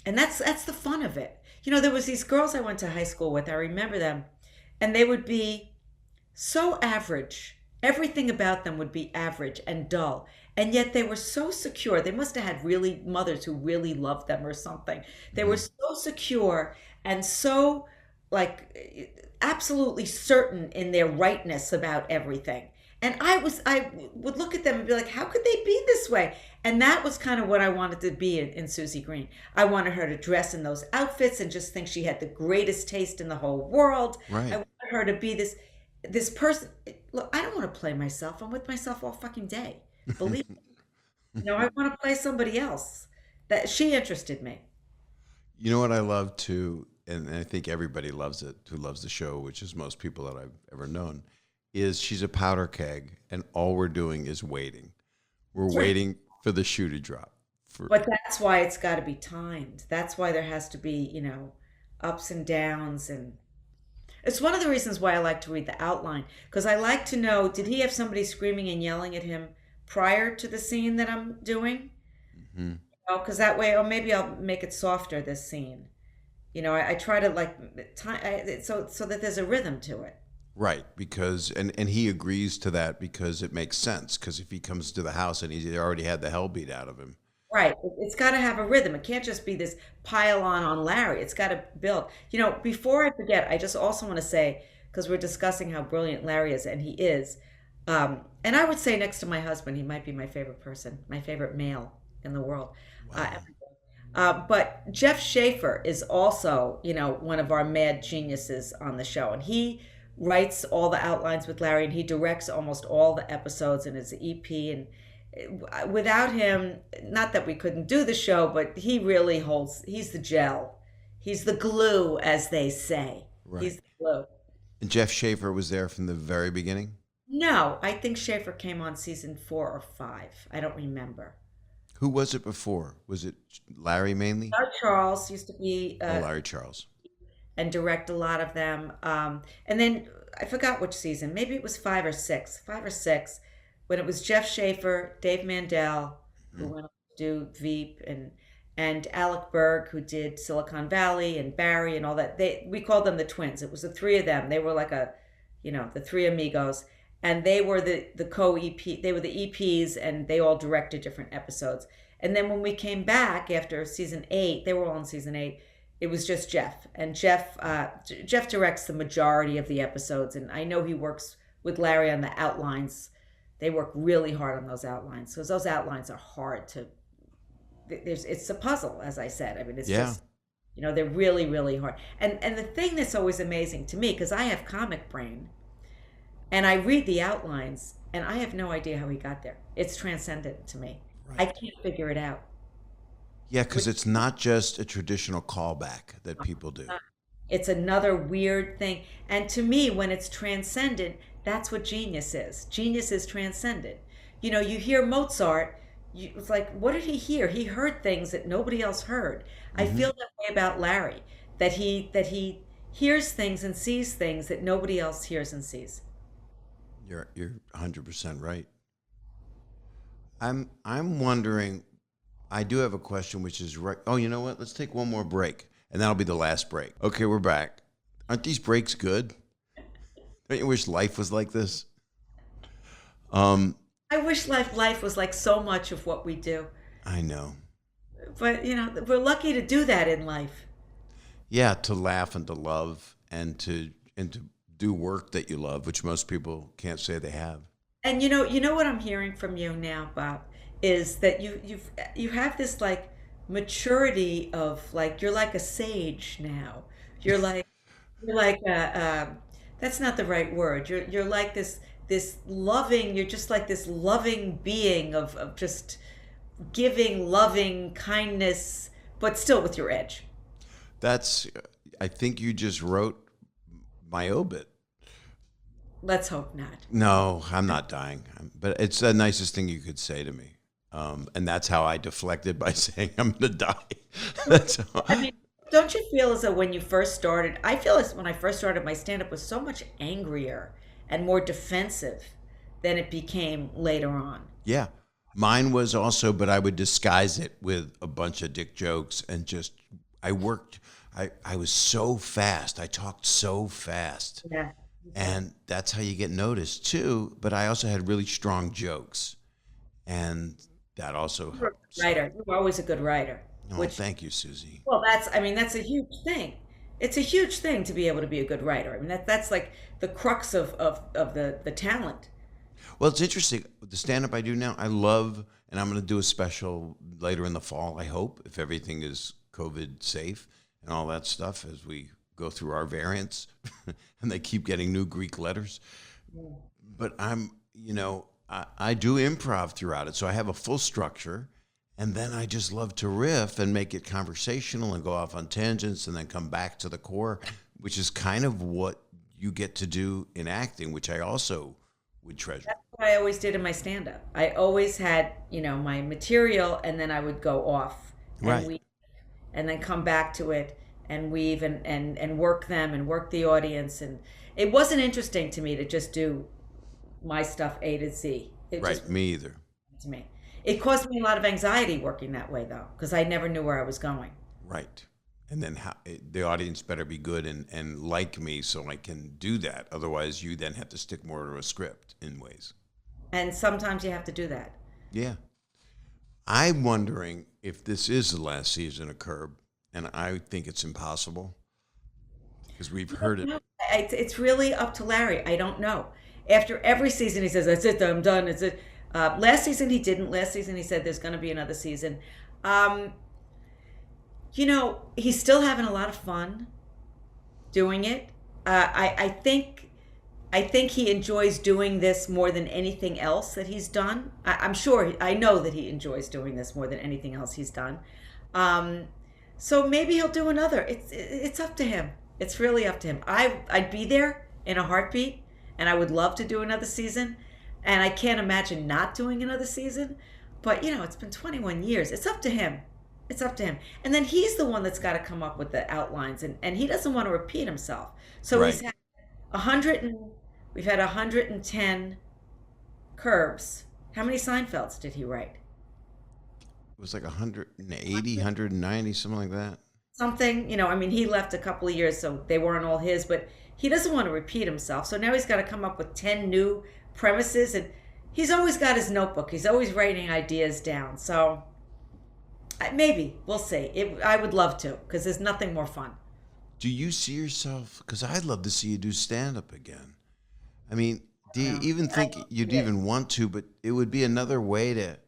And that's the fun of it. You know, there was these girls I went to high school with. I remember them. And they would be so average. Everything about them would be average and dull. And yet they were so secure. They must have had really mothers who really loved them or something. They were so secure and so, like, absolutely certain in their rightness about everything. And I would look at them and be like, how could they be this way? And that was kind of what I wanted to be in Susie Greene. I wanted her to dress in those outfits and just think she had the greatest taste in the whole world. Right. I wanted her to be this. this person, look, I don't want to play myself. I'm with myself all fucking day. Believe me. I want to play somebody else. That she interested me. You know what I love too, and I think everybody loves it who loves the show, which is most people that I've ever known, is she's a powder keg, and all we're doing is waiting. We're waiting for the shoe to drop. But that's why it's got to be timed. That's why there has to be, ups and downs. And it's one of the reasons why I like to read the outline, because I like to know, did he have somebody screaming and yelling at him prior to the scene that I'm doing? Mm-hmm. Because that way, or maybe I'll make it softer, this scene. I try to so that there's a rhythm to it. Right, because and he agrees to that because it makes sense. Because if he comes to the house and he already had the hell beat out of him, right? It's got to have a rhythm. It can't just be this pile on Larry. It's got to build. Before I forget, I just also want to say, because we're discussing how brilliant Larry is, and he is, and I would say next to my husband, he might be my favorite person, my favorite male in the world. wow. But Jeff Schaffer is also, one of our mad geniuses on the show, and he writes all the outlines with Larry, and he directs almost all the episodes in his EP. And without him, not that we couldn't do the show, but he really he's the gel. He's the glue, as they say. Right. He's the glue. And Jeff Schaffer was there from the very beginning? No, I think Schaffer came on season 4 or 5. I don't remember. Who was it before? Was it Larry mainly? Larry Charles used to be... Larry Charles. And direct a lot of them. And then I forgot which season. Maybe it was 5 or 6. 5 or 6, when it was Jeff Schaffer, Dave Mandel, who went on to do Veep, and Alec Berg, who did Silicon Valley, and Barry and all that. We called them the twins. It was the 3 of them. They were like the 3 amigos. And they were the co-EP. They were the EPs, and they all directed different episodes. And then when we came back after season 8, they were all in season 8. It was just Jeff, and Jeff directs the majority of the episodes, and I know he works with Larry on the outlines. They work really hard on those outlines, because those outlines are hard to. It's a puzzle, as I said. I mean, it's just, they're really, really hard. And the thing that's always amazing to me, because I have comic brain, and I read the outlines, and I have no idea how he got there. It's transcendent to me. Right. I can't figure it out. Yeah, because it's not just a traditional callback that people do. It's another weird thing. And to me, when it's transcendent, that's what genius is. Genius is transcendent. You hear Mozart, it's like, what did he hear? He heard things that nobody else heard. Mm-hmm. I feel that way about Larry, that he hears things and sees things that nobody else hears and sees. You're 100% right. I'm wondering, I do have a question, which is right. Oh, you know what? Let's take one more break, and that'll be the last break. Okay, we're back. Aren't these breaks good? Don't you wish life was like this? I wish life was like so much of what we do. I know. But, we're lucky to do that in life. Yeah, to laugh and to love and to do work that you love, which most people can't say they have. And you know what I'm hearing from you now, Bob, is that you have this like maturity of like, you're like a sage now. You're like that's not the right word. You're like this loving, you're just like this loving being of just giving, loving kindness, but still with your edge. I think you just wrote my obit. Let's hope not. No, I'm not dying. But it's the nicest thing you could say to me. And that's how I deflected by saying I'm going to die. I mean, don't you feel as though when you first started, I feel as when I first started, my stand-up was so much angrier and more defensive than it became later on. Yeah. Mine was also, but I would disguise it with a bunch of dick jokes and just, I was so fast. I talked so fast. Yeah. And that's how you get noticed too. But I also had really strong jokes. And that also helped. Writer. You're always a good writer. Oh, thank you, Susie. Well, that's a huge thing. It's a huge thing to be able to be a good writer. I mean, that's like the crux of the talent. Well, it's interesting. The stand-up I do now, I love, and I'm going to do a special later in the fall, I hope, if everything is COVID safe and all that stuff as we go through our variants and they keep getting new Greek letters. But I do improv throughout it. So I have a full structure, and then I just love to riff and make it conversational and go off on tangents and then come back to the core, which is kind of what you get to do in acting, which I also would treasure. That's what I always did in my stand-up. I always had, my material, and then I would go off and Right. weave, and then come back to it and weave and work them and work the audience. And it wasn't interesting to me to just do my stuff A to Z. It Right, just me either. to me. It caused me a lot of anxiety working that way, though, because I never knew where I was going. Right. And then the audience better be good and like me so I can do that. Otherwise, you then have to stick more to a script in ways. And sometimes you have to do that. Yeah. I'm wondering if this is the last season of Curb, and I think it's impossible because we've heard it. It's really up to Larry. I don't know. After every season, he says, "That's it. I'm done. It's it." Last season, he didn't. Last season, he said, "There's going to be another season." He's still having a lot of fun doing it. I think he enjoys doing this more than anything else that he's done. I'm sure. I know that he enjoys doing this more than anything else he's done. So maybe he'll do another. It's up to him. It's really up to him. I'd be there in a heartbeat, and I would love to do another season. And I can't imagine not doing another season. But, it's been 21 years. It's up to him. It's up to him. And then he's the one that's got to come up with the outlines. And he doesn't want to repeat himself. So Right. he's had we've had 110 Curbs. How many Seinfelds did he write? It was like 180, 190, something like that. Something, he left a couple of years, so they weren't all his, but he doesn't want to repeat himself. So now he's got to come up with 10 new premises, and he's always got his notebook. He's always writing ideas down. So maybe, we'll see. I would love to, because there's nothing more fun. Do you see yourself? Because I'd love to see you do stand-up again. I mean, do you even think you'd even want to? But it would be another way to.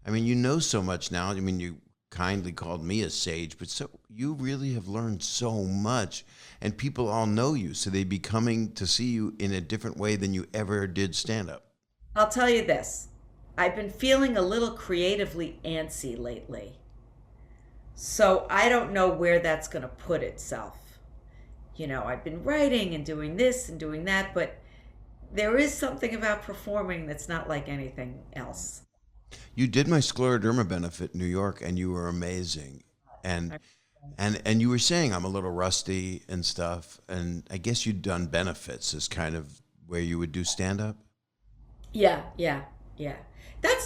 I mean, you know so much now. I mean, you kindly called me a sage, but so you really have learned so much, and people all know you, so they'd be coming to see you in a different way than you ever did stand-up. I'll tell you this. I've been feeling a little creatively antsy lately. So I don't know where that's going to put itself. I've been writing and doing this and doing that, but there is something about performing that's not like anything else. You did my scleroderma benefit in New York, and you were amazing. And you were saying I'm a little rusty and stuff, and I guess you'd done benefits as kind of where you would do stand-up. Yeah.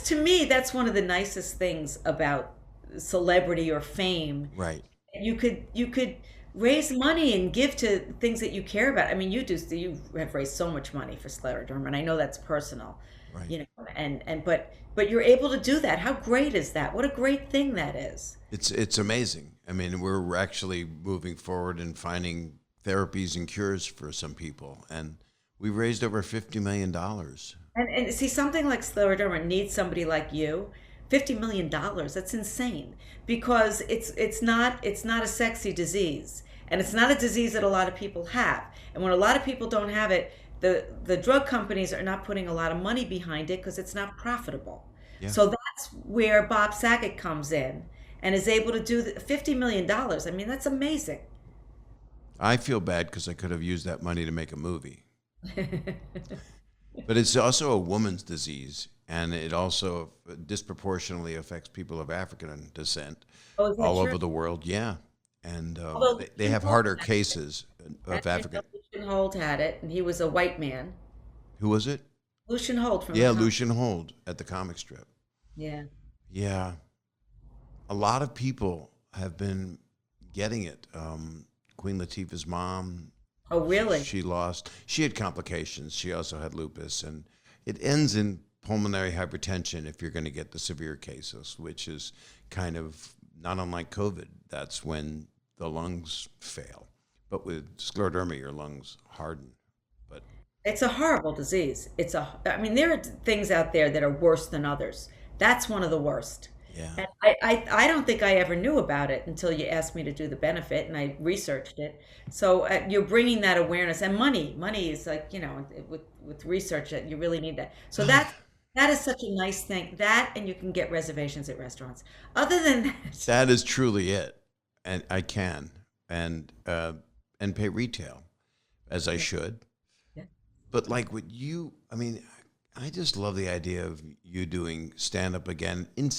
To me, that's one of the nicest things about celebrity or fame. Right. You could raise money and give to things that you care about. I mean, you have raised so much money for scleroderma, and I know that's personal. Right. But you're able to do that. How great is that? What a great thing that is. It's amazing. I mean, we're actually moving forward and finding therapies and cures for some people, and we raised over $50 million. And see, something like scleroderma needs somebody like you. $50 million, that's insane, because it's not a sexy disease, and it's not a disease that a lot of people have. And when a lot of people don't have it, the drug companies are not putting a lot of money behind it because it's not profitable. Yeah. So that's where Bob Saget comes in and is able to do $50 million. I mean, that's amazing. I feel bad because I could have used that money to make a movie. But it's also a woman's disease, and it also disproportionately affects people of African descent Oh, is that all true? over the world. Yeah. And Although they have harder cases of African. Lucian Holt had it, and he was a white man. Who was it? Lucian Holt from Yeah, the Lucian Hold at the comic strip. Yeah. Yeah. A lot of people have been getting it. Queen Latifah's mom. Oh, really? She had complications. She also had lupus, and it ends in pulmonary hypertension if you're going to get the severe cases, which is kind of not unlike COVID. That's when the lungs fail. But with scleroderma, your lungs harden. But It's a horrible disease. There are things out there that are worse than others. That's one of the worst. yeah, And I don't think I ever knew about it until you asked me to do the benefit, and I researched it. So you're bringing that awareness, and money is like, with research that you really need that. So that is such a nice thing. That, and you can get reservations at restaurants. Other than that, That is truly it. And I can and pay retail as I should. yeah, But like what I mean, I just love the idea of you doing stand up again in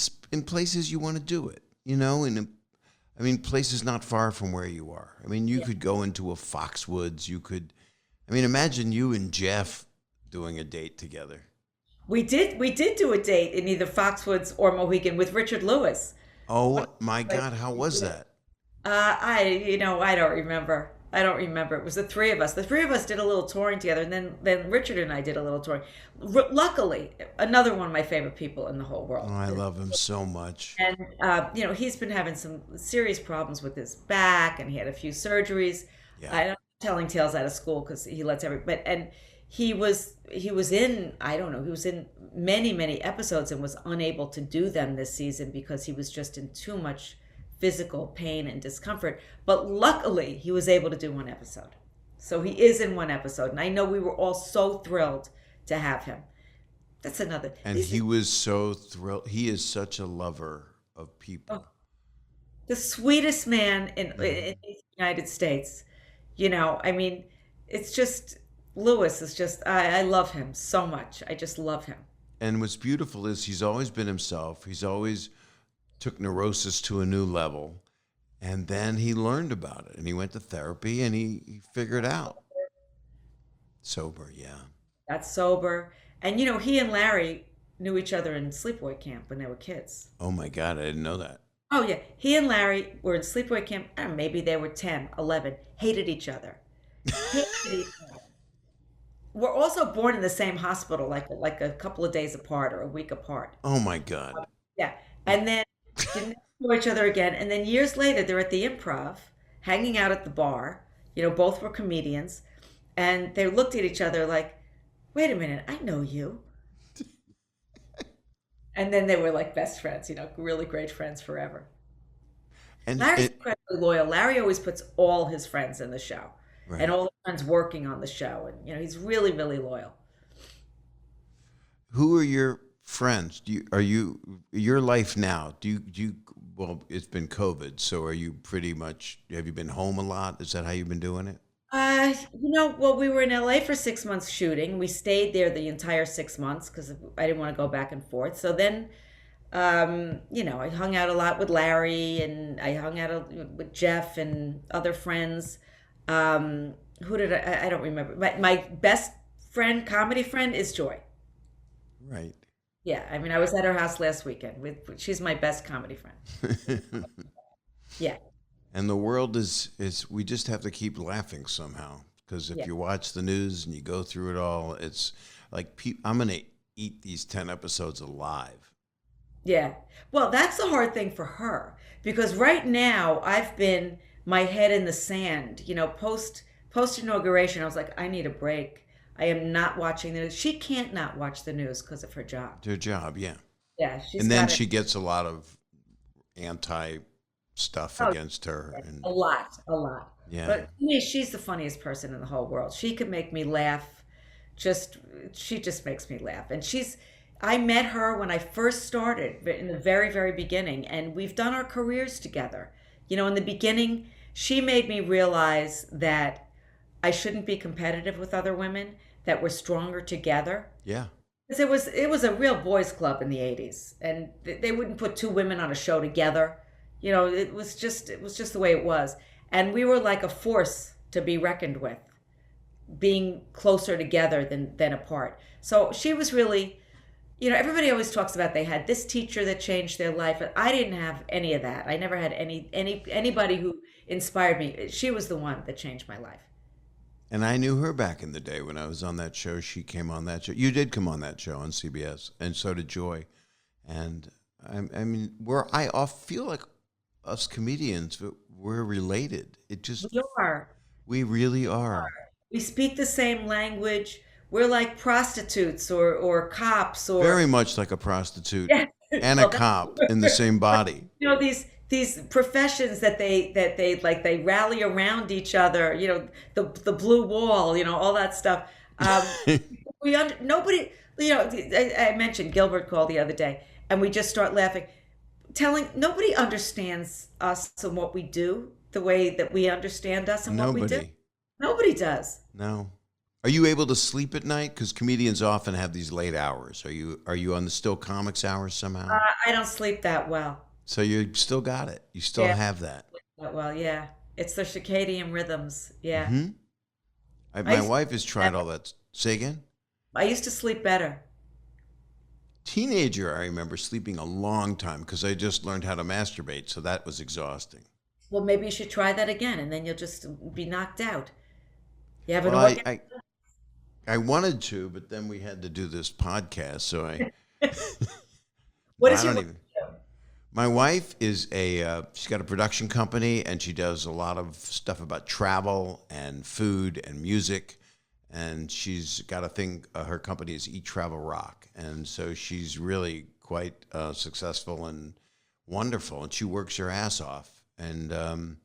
places you want to do it. I mean, places not far from where you are. I mean, you yeah. could go into a Foxwoods. I mean, imagine you and Jeff doing a date together. We did do a date in either Foxwoods or Mohegan with Richard Lewis. Oh my Like, God, how was that? I don't remember. I don't remember. It was the three of us. The three of us did a little touring together, and then Richard and I did a little touring. Luckily, another one of my favorite people in the whole world. Oh, I love him so much. And he's been having some serious problems with his back, and he had a few surgeries. Yeah. I'm telling tales out of school because he lets and he was in, I don't know, he was in many episodes and was unable to do them this season because he was just in too much physical pain and discomfort. But luckily, he was able to do one episode. So he is in one episode, and I know we were all so thrilled to have him. That's another. And he was so thrilled. He is such a lover of people. The sweetest man in the United States. I mean, it's just, Lewis is just, I love him so much. I just love him. And what's beautiful is he's always been himself. He's always took neurosis to a new level. And then he learned about it and he went to therapy and he figured out. Sober, yeah. That's sober. And, he and Larry knew each other in sleepaway camp when they were kids. Oh my God, I didn't know that. Oh, yeah. He and Larry were in sleepaway camp. I don't know, maybe they were 10, 11, hated each other. Hated each other. We're also born in the same hospital, like a couple of days apart or a week apart. Oh my God. Yeah. And then didn't know each other again. And then years later, they're at the Improv, hanging out at the bar. Both were comedians. And they looked at each other like, wait a minute, I know you. And then they were like best friends, really great friends forever. And Larry's it, incredibly loyal. Larry always puts all his friends in the show and right. all the friends working on the show. And, he's really, really loyal. Who are your friends? Your life now? Well, it's been COVID, so are you have you been home a lot? Is that how you've been doing it? Well, we were in LA for 6 months shooting. We stayed there the entire 6 months because I didn't want to go back and forth. So then, I hung out a lot with Larry and I hung out with Jeff and other friends. Who did I don't remember. My best friend, comedy friend, is Joy. Right. Yeah, I mean, I was at her house last weekend. She's my best comedy friend. Yeah. And the world is we just have to keep laughing somehow because if Yeah. you watch the news and you go through it all, it's like I'm going to eat these 10 episodes alive. Yeah. Well, that's the hard thing for her because right now I've been my head in the sand. Post inauguration, I was like, I need a break. I am not watching the news. She can't not watch the news because of her job. Their job, yeah. Yeah, she's And then got she gets a lot of anti stuff against her. And a lot. yeah. But to me, she's the funniest person in the whole world. She could make me laugh. She just makes me laugh. And I met her when I first started in the very, very beginning, and we've done our careers together. In the beginning, she made me realize that I shouldn't be competitive with other women, that we're stronger together. Yeah. Because it was a real boys club in the 80s, and they wouldn't put two women on a show together. It was just the way it was. And we were like a force to be reckoned with, being closer together than apart. So she was really, everybody always talks about they had this teacher that changed their life. I didn't have any of that. I never had anybody who inspired me. She was the one that changed my life. And I knew her back in the day when I was on that show. She came on that show. You did come on that show on CBS, and so did Joy. And I mean, I feel like us comedians, we're related. We really are. We speak the same language. We're like prostitutes or cops or very much like a prostitute. Yeah. and a Well, cop in the same body. these professions that they rally around each other. The blue wall. All that stuff. Nobody. I mentioned Gilbert called the other day, and we just start laughing, telling nobody understands us and what we do the way that we understand us and what we do. Nobody. Nobody does. No. Are you able to sleep at night? Because comedians often have these late hours. Are you on the still comics hours somehow? I don't sleep that well. So you still got it. You still Yeah, have that. that well, yeah. It's the circadian rhythms. Yeah. I My used wife has to, tried all that. Say again? I used to sleep better. Teenager, I remember sleeping a long time because I just learned how to masturbate. So that was exhausting. Well, maybe you should try that again, and then you'll just be knocked out. You have an Well, organ. I wanted to, but then we had to do this podcast. So What I is your don't work? even. My wife is she's got a production company and she does a lot of stuff about travel and food and music. And she's got a thing, her company is Eat Travel Rock. And so she's really quite successful and wonderful. And she works her ass off. And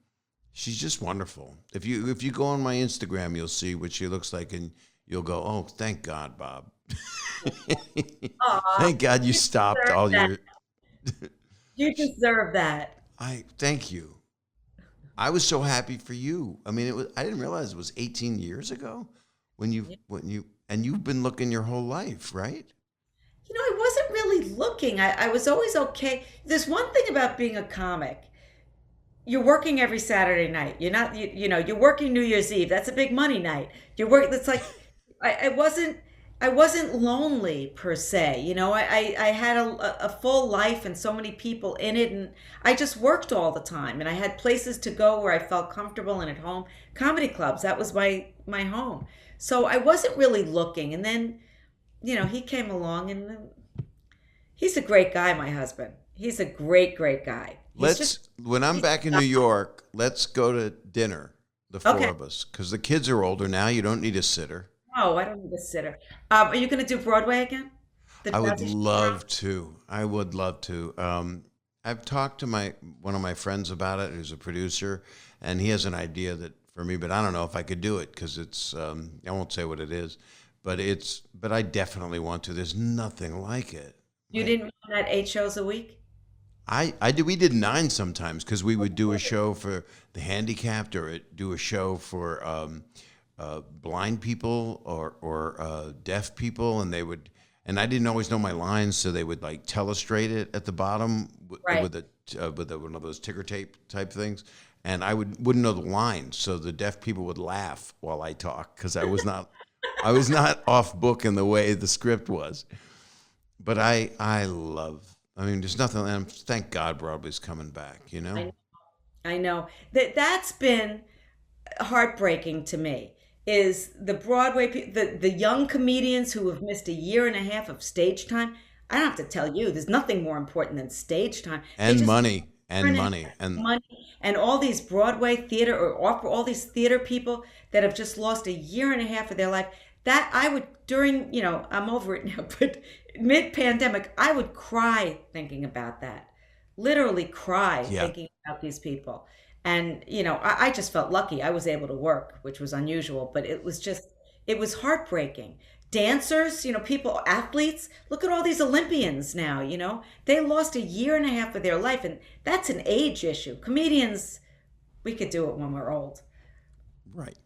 she's just wonderful. If you go on my Instagram, you'll see what she looks like and you'll go, oh, thank God, Bob. Aw, Thank God you you stopped deserve all that. your. You deserve that. I thank you. I was so happy for you. I mean, I didn't realize it was 18 years ago and you've been looking your whole life, right? I wasn't really looking. I was always okay. There's one thing about being a comic. You're working every Saturday night. You're not, you're working New Year's Eve. That's a big money night. It's like, I wasn't lonely per se. I had a full life and so many people in it. And I just worked all the time. And I had places to go where I felt comfortable and at home. Comedy clubs, that was my home. So I wasn't really looking. And then, he came along and he's a great guy, my husband. He's a great, great guy. When I'm back in New York, let's go to dinner, the four Okay. of us, because the kids are older now. You don't need a sitter. Oh, I don't need a sitter. Are you going to do Broadway again? The I would Jazzy love to. I would love to. I've talked to one of my friends about it, who's a producer, and he has an idea that for me, but I don't know if I could do it because it's. I won't say what it is, but I definitely want to. There's nothing like it. You didn't run that 8 shows a week? We did 9 sometimes because we would do a show for the handicapped or do a show for blind people or deaf people, and I didn't always know my lines, so they would like telestrate it at the bottom Right. with one of those ticker tape type things, and I wouldn't know the lines, so the deaf people would laugh while I talk because I was not off book in the way the script was. But I love. I mean, there's nothing. And thank God Broadway's coming back. I know that's been heartbreaking to me. Is the the young comedians who have missed a year and a half of stage time? I don't have to tell you. There's nothing more important than stage time. They And just money and turn in money and money and all these Broadway theater or opera, all these theater people that have just lost a year and a half of their life. That I would during I'm over it now, but mid-pandemic I would cry thinking about that. Literally cry yeah. thinking about these people. And I just felt lucky I was able to work, which was unusual, but it was heartbreaking. Dancers, people, athletes, look at all these Olympians now, they lost a year and a half of their life, and that's an age issue. Comedians, we could do it when we're old. Right.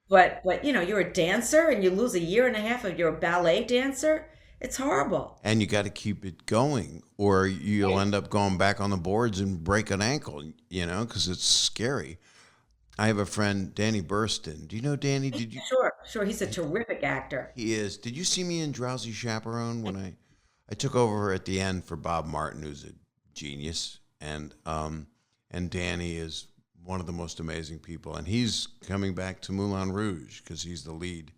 But you're a dancer and you lose a year and a half of your ballet dancer. It's horrible. And you got to keep it going, or you'll end up going back on the boards and break an ankle, because it's scary. I have a friend, Danny Burston. Do you know Danny? Did you? Sure. He's a terrific actor. He is. Did you see me in Drowsy Chaperone when I took over at the end for Bob Martin, who's a genius, and Danny is one of the most amazing people, and he's coming back to Moulin Rouge because he's the lead.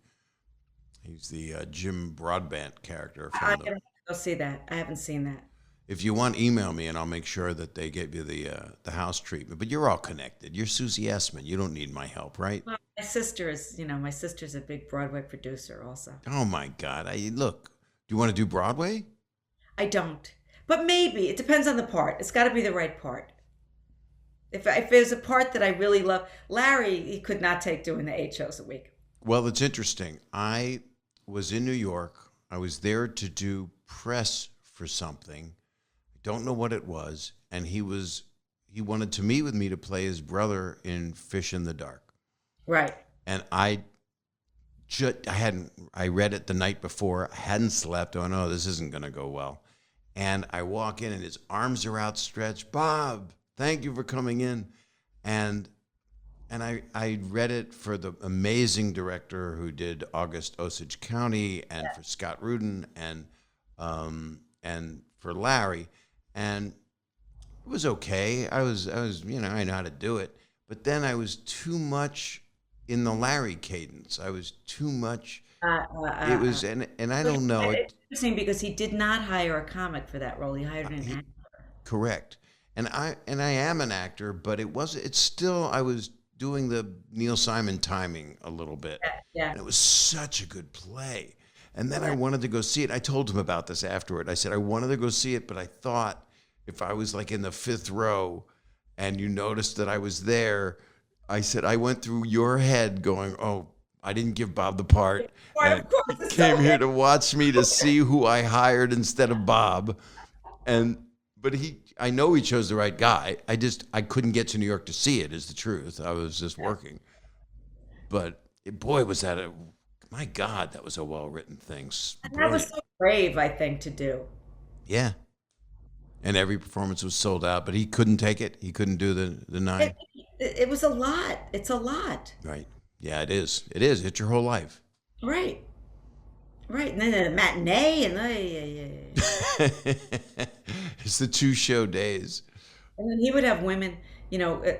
He's the Jim Broadbent character I from haven't go see that. I haven't seen that. If you want, email me and I'll make sure that they give you the house treatment. But you're all connected. You're Susie Essman. You don't need my help, right? Well, my sister's a big Broadway producer also. Oh my God! Look. Do you want to do Broadway? I don't. But maybe it depends on the part. It's got to be the right part. If there's a part that I really love, Larry, he could not take doing the 8 shows a week. Well, it's interesting. I was in New York. I was there to do press for something. I don't know what it was. And he wanted to meet with me to play his brother in Fish in the Dark. Right. And I read it the night before. I hadn't slept. Oh no, this isn't going to go well. And I walk in and his arms are outstretched. Bob, thank you for coming in. And I read it for the amazing director who did August Osage County, and for Scott Rudin, and for Larry. And it was okay. I was, I know how to do it. But then I was too much in the Larry cadence. I was too much. It was, and I don't know. It's interesting because he did not hire a comic for that role. He hired an actor. Correct. And I am an actor, but it's still, I was doing the Neil Simon timing a little bit. Yeah. And it was such a good play. And then I wanted to go see it. I told him about this afterward. I said, I wanted to go see it, but I thought if I was like in the 5th row and you noticed that I was there, I said, I went through your head going, oh, I didn't give Bob the part. And he came here to watch me to see who I hired instead of Bob. But I know he chose the right guy. I couldn't get to New York to see it, is the truth. I was just working. But boy, was that my God, that was a well-written thing. And that was so brave, I think, to do. Yeah. And every performance was sold out, but he couldn't take it. He couldn't do the 9. It was a lot. It's a lot. Right. Yeah, it is. It is. It's your whole life. Right. And then the matinee and it's the 2 show days. And then he would have women,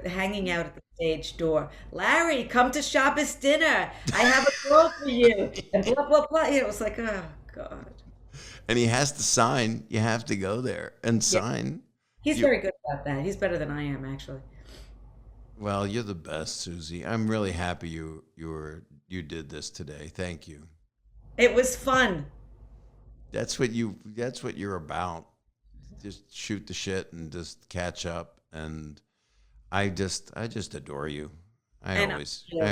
hanging out at the stage door. Larry, come to Shabbos dinner. I have a girl for you. And blah, blah, blah. It was like, oh, God. And he has to sign. You have to go there and sign. He's very good about that. He's better than I am, actually. Well, you're the best, Susie. I'm really happy you did this today. Thank you. It was fun. That's what you're about. Just shoot the shit and just catch up. And I just adore you. I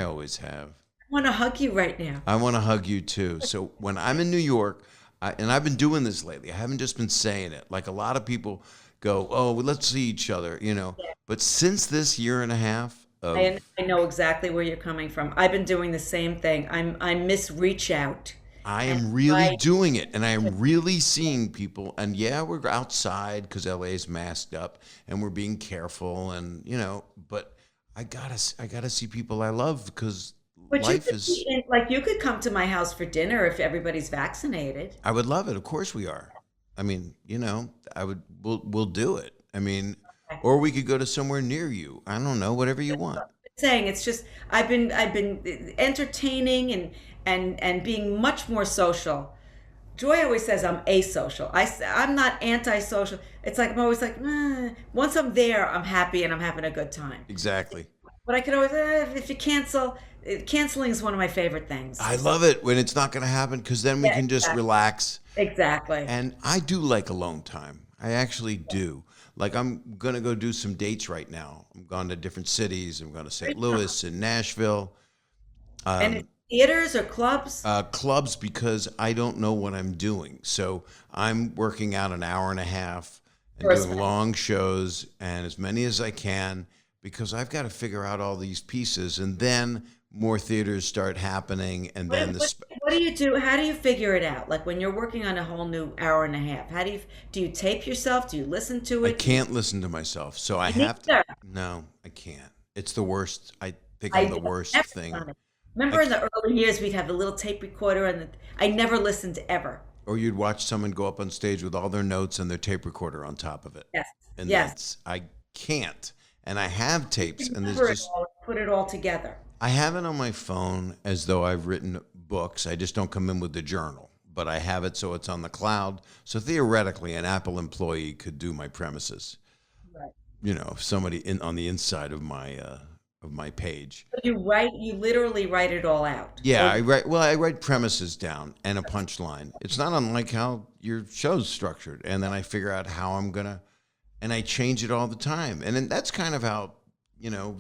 always have. I want to hug you right now. I want to hug you too. So when I'm in New York, and I've been doing this lately, I haven't just been saying it. Like a lot of people go, oh, well, let's see each other, Yeah. But since this year and a half, I know exactly where you're coming from. I've been doing the same thing. I miss reach out. I am really doing it, and I am really seeing people. And yeah, we're outside because LA is masked up, and we're being careful, and But I gotta see people I love because life is. You could come to my house for dinner if everybody's vaccinated. I would love it. Of course we are. I mean, We'll do it. I mean, or we could go to somewhere near you. I don't know, whatever you want. Saying it's just I've been entertaining and being much more social. Joy always says I'm asocial. I'm not antisocial. It's like I'm always like, once I'm there, I'm happy and I'm having a good time. Exactly. But I could always, if you canceling is one of my favorite things. I love it when it's not going to happen because then we can just relax. Exactly. And I do like alone time. I actually do. Like I'm going to go do some dates right now. I'm going to different cities. I'm going to St. Louis and Nashville. And theaters or clubs? Clubs because I don't know what I'm doing. So I'm working out an hour and a half and doing long shows and as many as I can because I've got to figure out all these pieces and then more theaters start happening and then what do you do? How do you figure it out? Like when you're working on a whole new hour and a half, do you tape yourself? Do you listen to it? I can't listen to myself. So I have to. No, I can't. It's the worst. I think I'm the worst thing. Remember in the early years, we'd have the little tape recorder and I never listened ever. Or you'd watch someone go up on stage with all their notes and their tape recorder on top of it. Yes. And I can't. And I have tapes and there's just put it all together. I have it on my phone as though I've written books. I just don't come in with the journal, but I have it so it's on the cloud. So theoretically, an Apple employee could do my premises. Right. If somebody on the inside of my of my page. You literally write it all out. Yeah, I write premises down and a punchline. It's not unlike how your show's structured. And then I figure out how and I change it all the time. And then that's kind of how,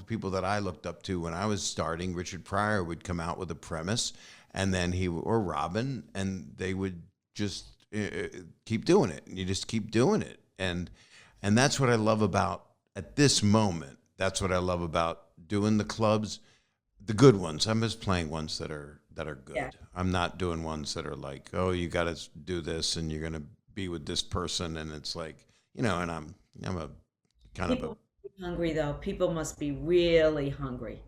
people that I looked up to when I was starting, Richard Pryor would come out with a premise, and then or Robin, and they would just keep doing it. And you just keep doing it. And that's what I love about, at this moment, that's what I love about doing the clubs, the good ones. I'm just playing ones that are good. Yeah. I'm not doing ones that are like, oh, you got to do this and you're going to be with this person. And it's like, and I'm a kind People hungry though. People must be really hungry.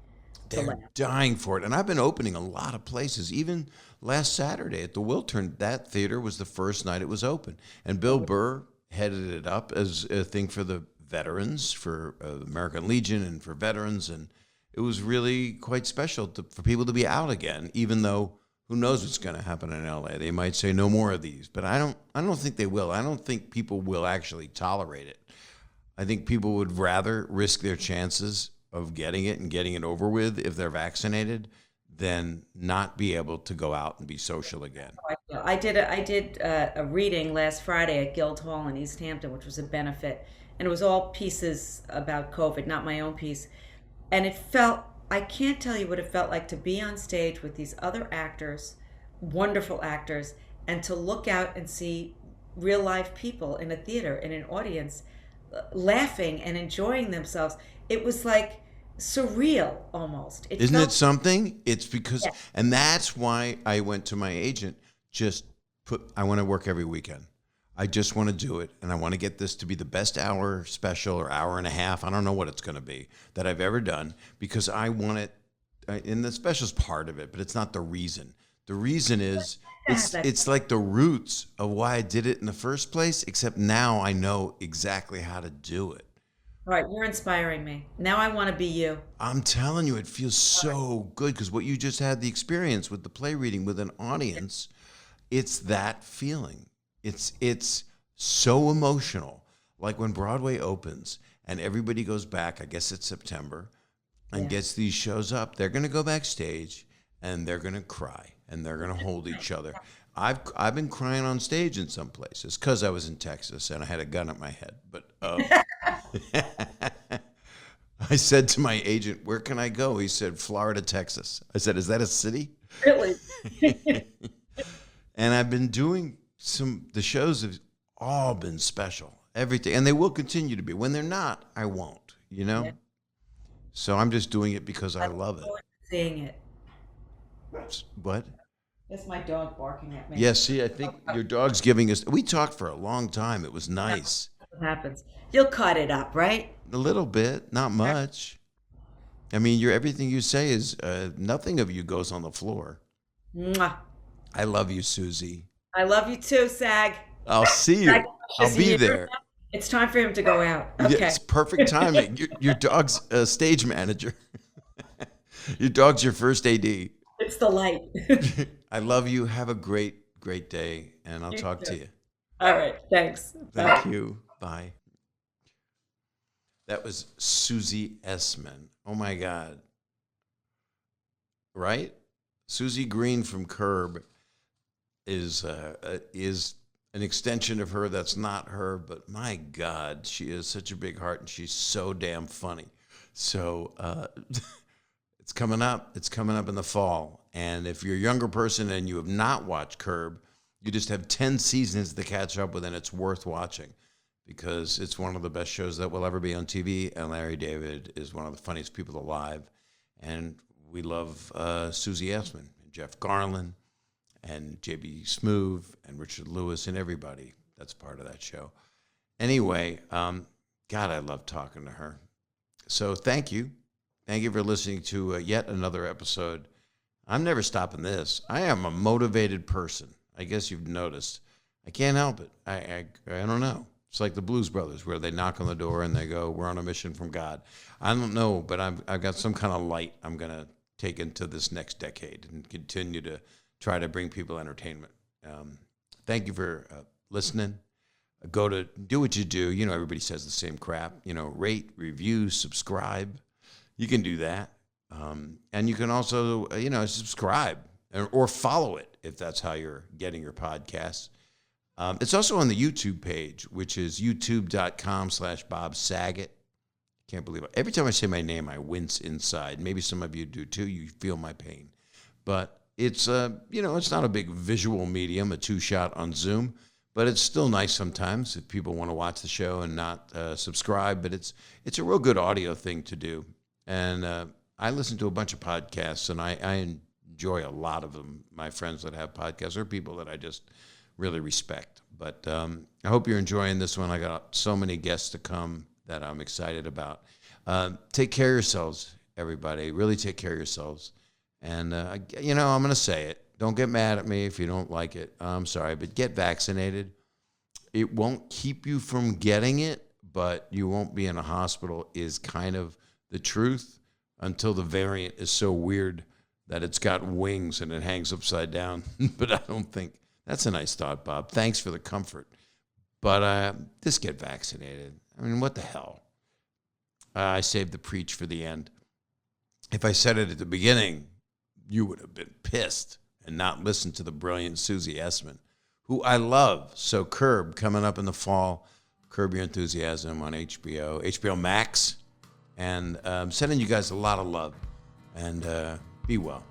They're dying for it. And I've been opening a lot of places. Even last Saturday at the Wiltern, that theater was the first night it was open. And Bill Burr headed it up as a thing for the veterans, for American Legion and for veterans. And it was really quite special for people to be out again, even though who knows what's going to happen in LA. They might say no more of these, but I don't think they will. I don't think people will actually tolerate it. I think people would rather risk their chances of getting it and getting it over with if they're vaccinated than not be able to go out and be social again. I did a reading last Friday at Guildhall in East Hampton, which was a benefit, and it was all pieces about COVID, not my own piece. And I can't tell you what it felt like to be on stage with these other actors, wonderful actors, and to look out and see real live people in a theater, in an audience, laughing and enjoying themselves. It was like surreal almost. Isn't it something? It's because, and that's why I went to my agent, I want to work every weekend. I just want to do it, and I want to get this to be the best hour special or hour and a half. I don't know what it's going to be that I've ever done, because I want it, and the special's part of it, but it's not the reason. The reason is it's like the roots of why I did it in the first place, except now I know exactly how to do it. All right, you're inspiring me. Now I want to be you. I'm telling you, it feels so good, because what you just had the experience with the play reading with an audience, it's that feeling. It's so emotional. Like when Broadway opens and everybody goes back, I guess it's September, and gets these shows up, they're going to go backstage and they're going to cry and they're going to hold each other. I've been crying on stage in some places because I was in Texas and I had a gun at my head. But I said to my agent, "Where can I go?" He said, "Florida, Texas." I said, "Is that a city?" Really? And I've been doing the shows have all been special, everything, and they will continue to be. When they're not, I won't, Yeah. So I'm just doing it because I love it. Seeing it. What? That's my dog barking at me. Yes, see, I think your dog's giving us. We talked for a long time. It was nice. What happens? You'll cut it up, right? A little bit, not much. I mean, everything you say is nothing of you goes on the floor. Mwah. I love you, Susie. I love you too, Sag. I'll see you. I'll be there. It's time for him to go out. Okay. Yeah, it's perfect timing. Your dog's a stage manager. Your dog's your first AD. It's the light. I love you. Have a great, great day, and I'll talk to you. All right. Thanks. Thank you. Bye. That was Susie Essman. Oh, my God. Right? Susie Greene from Curb is an extension of her that's not her, but my God, she is such a big heart, and she's so damn funny. So it's coming up. It's coming up in the fall. And if you're a younger person and you have not watched Curb, you just have 10 seasons to catch up with, and it's worth watching because it's one of the best shows that will ever be on TV, and Larry David is one of the funniest people alive. And we love Susie Essman and Jeff Garlin and J.B. Smoove and Richard Lewis and everybody that's part of that show. Anyway, God, I love talking to her. So thank you. Thank you for listening to yet another episode. I'm never stopping this. I am a motivated person. I guess you've noticed. I can't help it. I don't know. It's like the Blues Brothers where they knock on the door and they go, "We're on a mission from God." I don't know, but I've got some kind of light I'm going to take into this next decade and continue to try to bring people entertainment. Thank you for listening. Do what you do. Everybody says the same crap. Rate, review, subscribe. you can do that. And you can also, subscribe or follow it if that's how you're getting your podcasts. It's also on the YouTube page, which is youtube.com/Bob Saget. Can't believe it. Every time I say my name, I wince inside. Maybe some of you do too. You feel my pain. But it's, it's not a big visual medium, a 2-shot on Zoom, but it's still nice sometimes if people want to watch the show and not subscribe. But it's a real good audio thing to do. And I listen to a bunch of podcasts, and I enjoy a lot of them. My friends that have podcasts are people that I just really respect. But I hope you're enjoying this one. I got so many guests to come that I'm excited about. Take care of yourselves, everybody. Really take care of yourselves. And, I'm going to say it. Don't get mad at me if you don't like it. I'm sorry, but get vaccinated. It won't keep you from getting it, but you won't be in a hospital is kind of the truth until the variant is so weird that it's got wings and it hangs upside down. But I don't think that's a nice thought, Bob. Thanks for the comfort. But just get vaccinated. I mean, what the hell? I saved the preach for the end. If I said it at the beginning, you would have been pissed and not listened to the brilliant Susie Essman, who I love. So Curb coming up in the fall. Curb Your Enthusiasm on HBO Max. And I'm sending you guys a lot of love. And be well.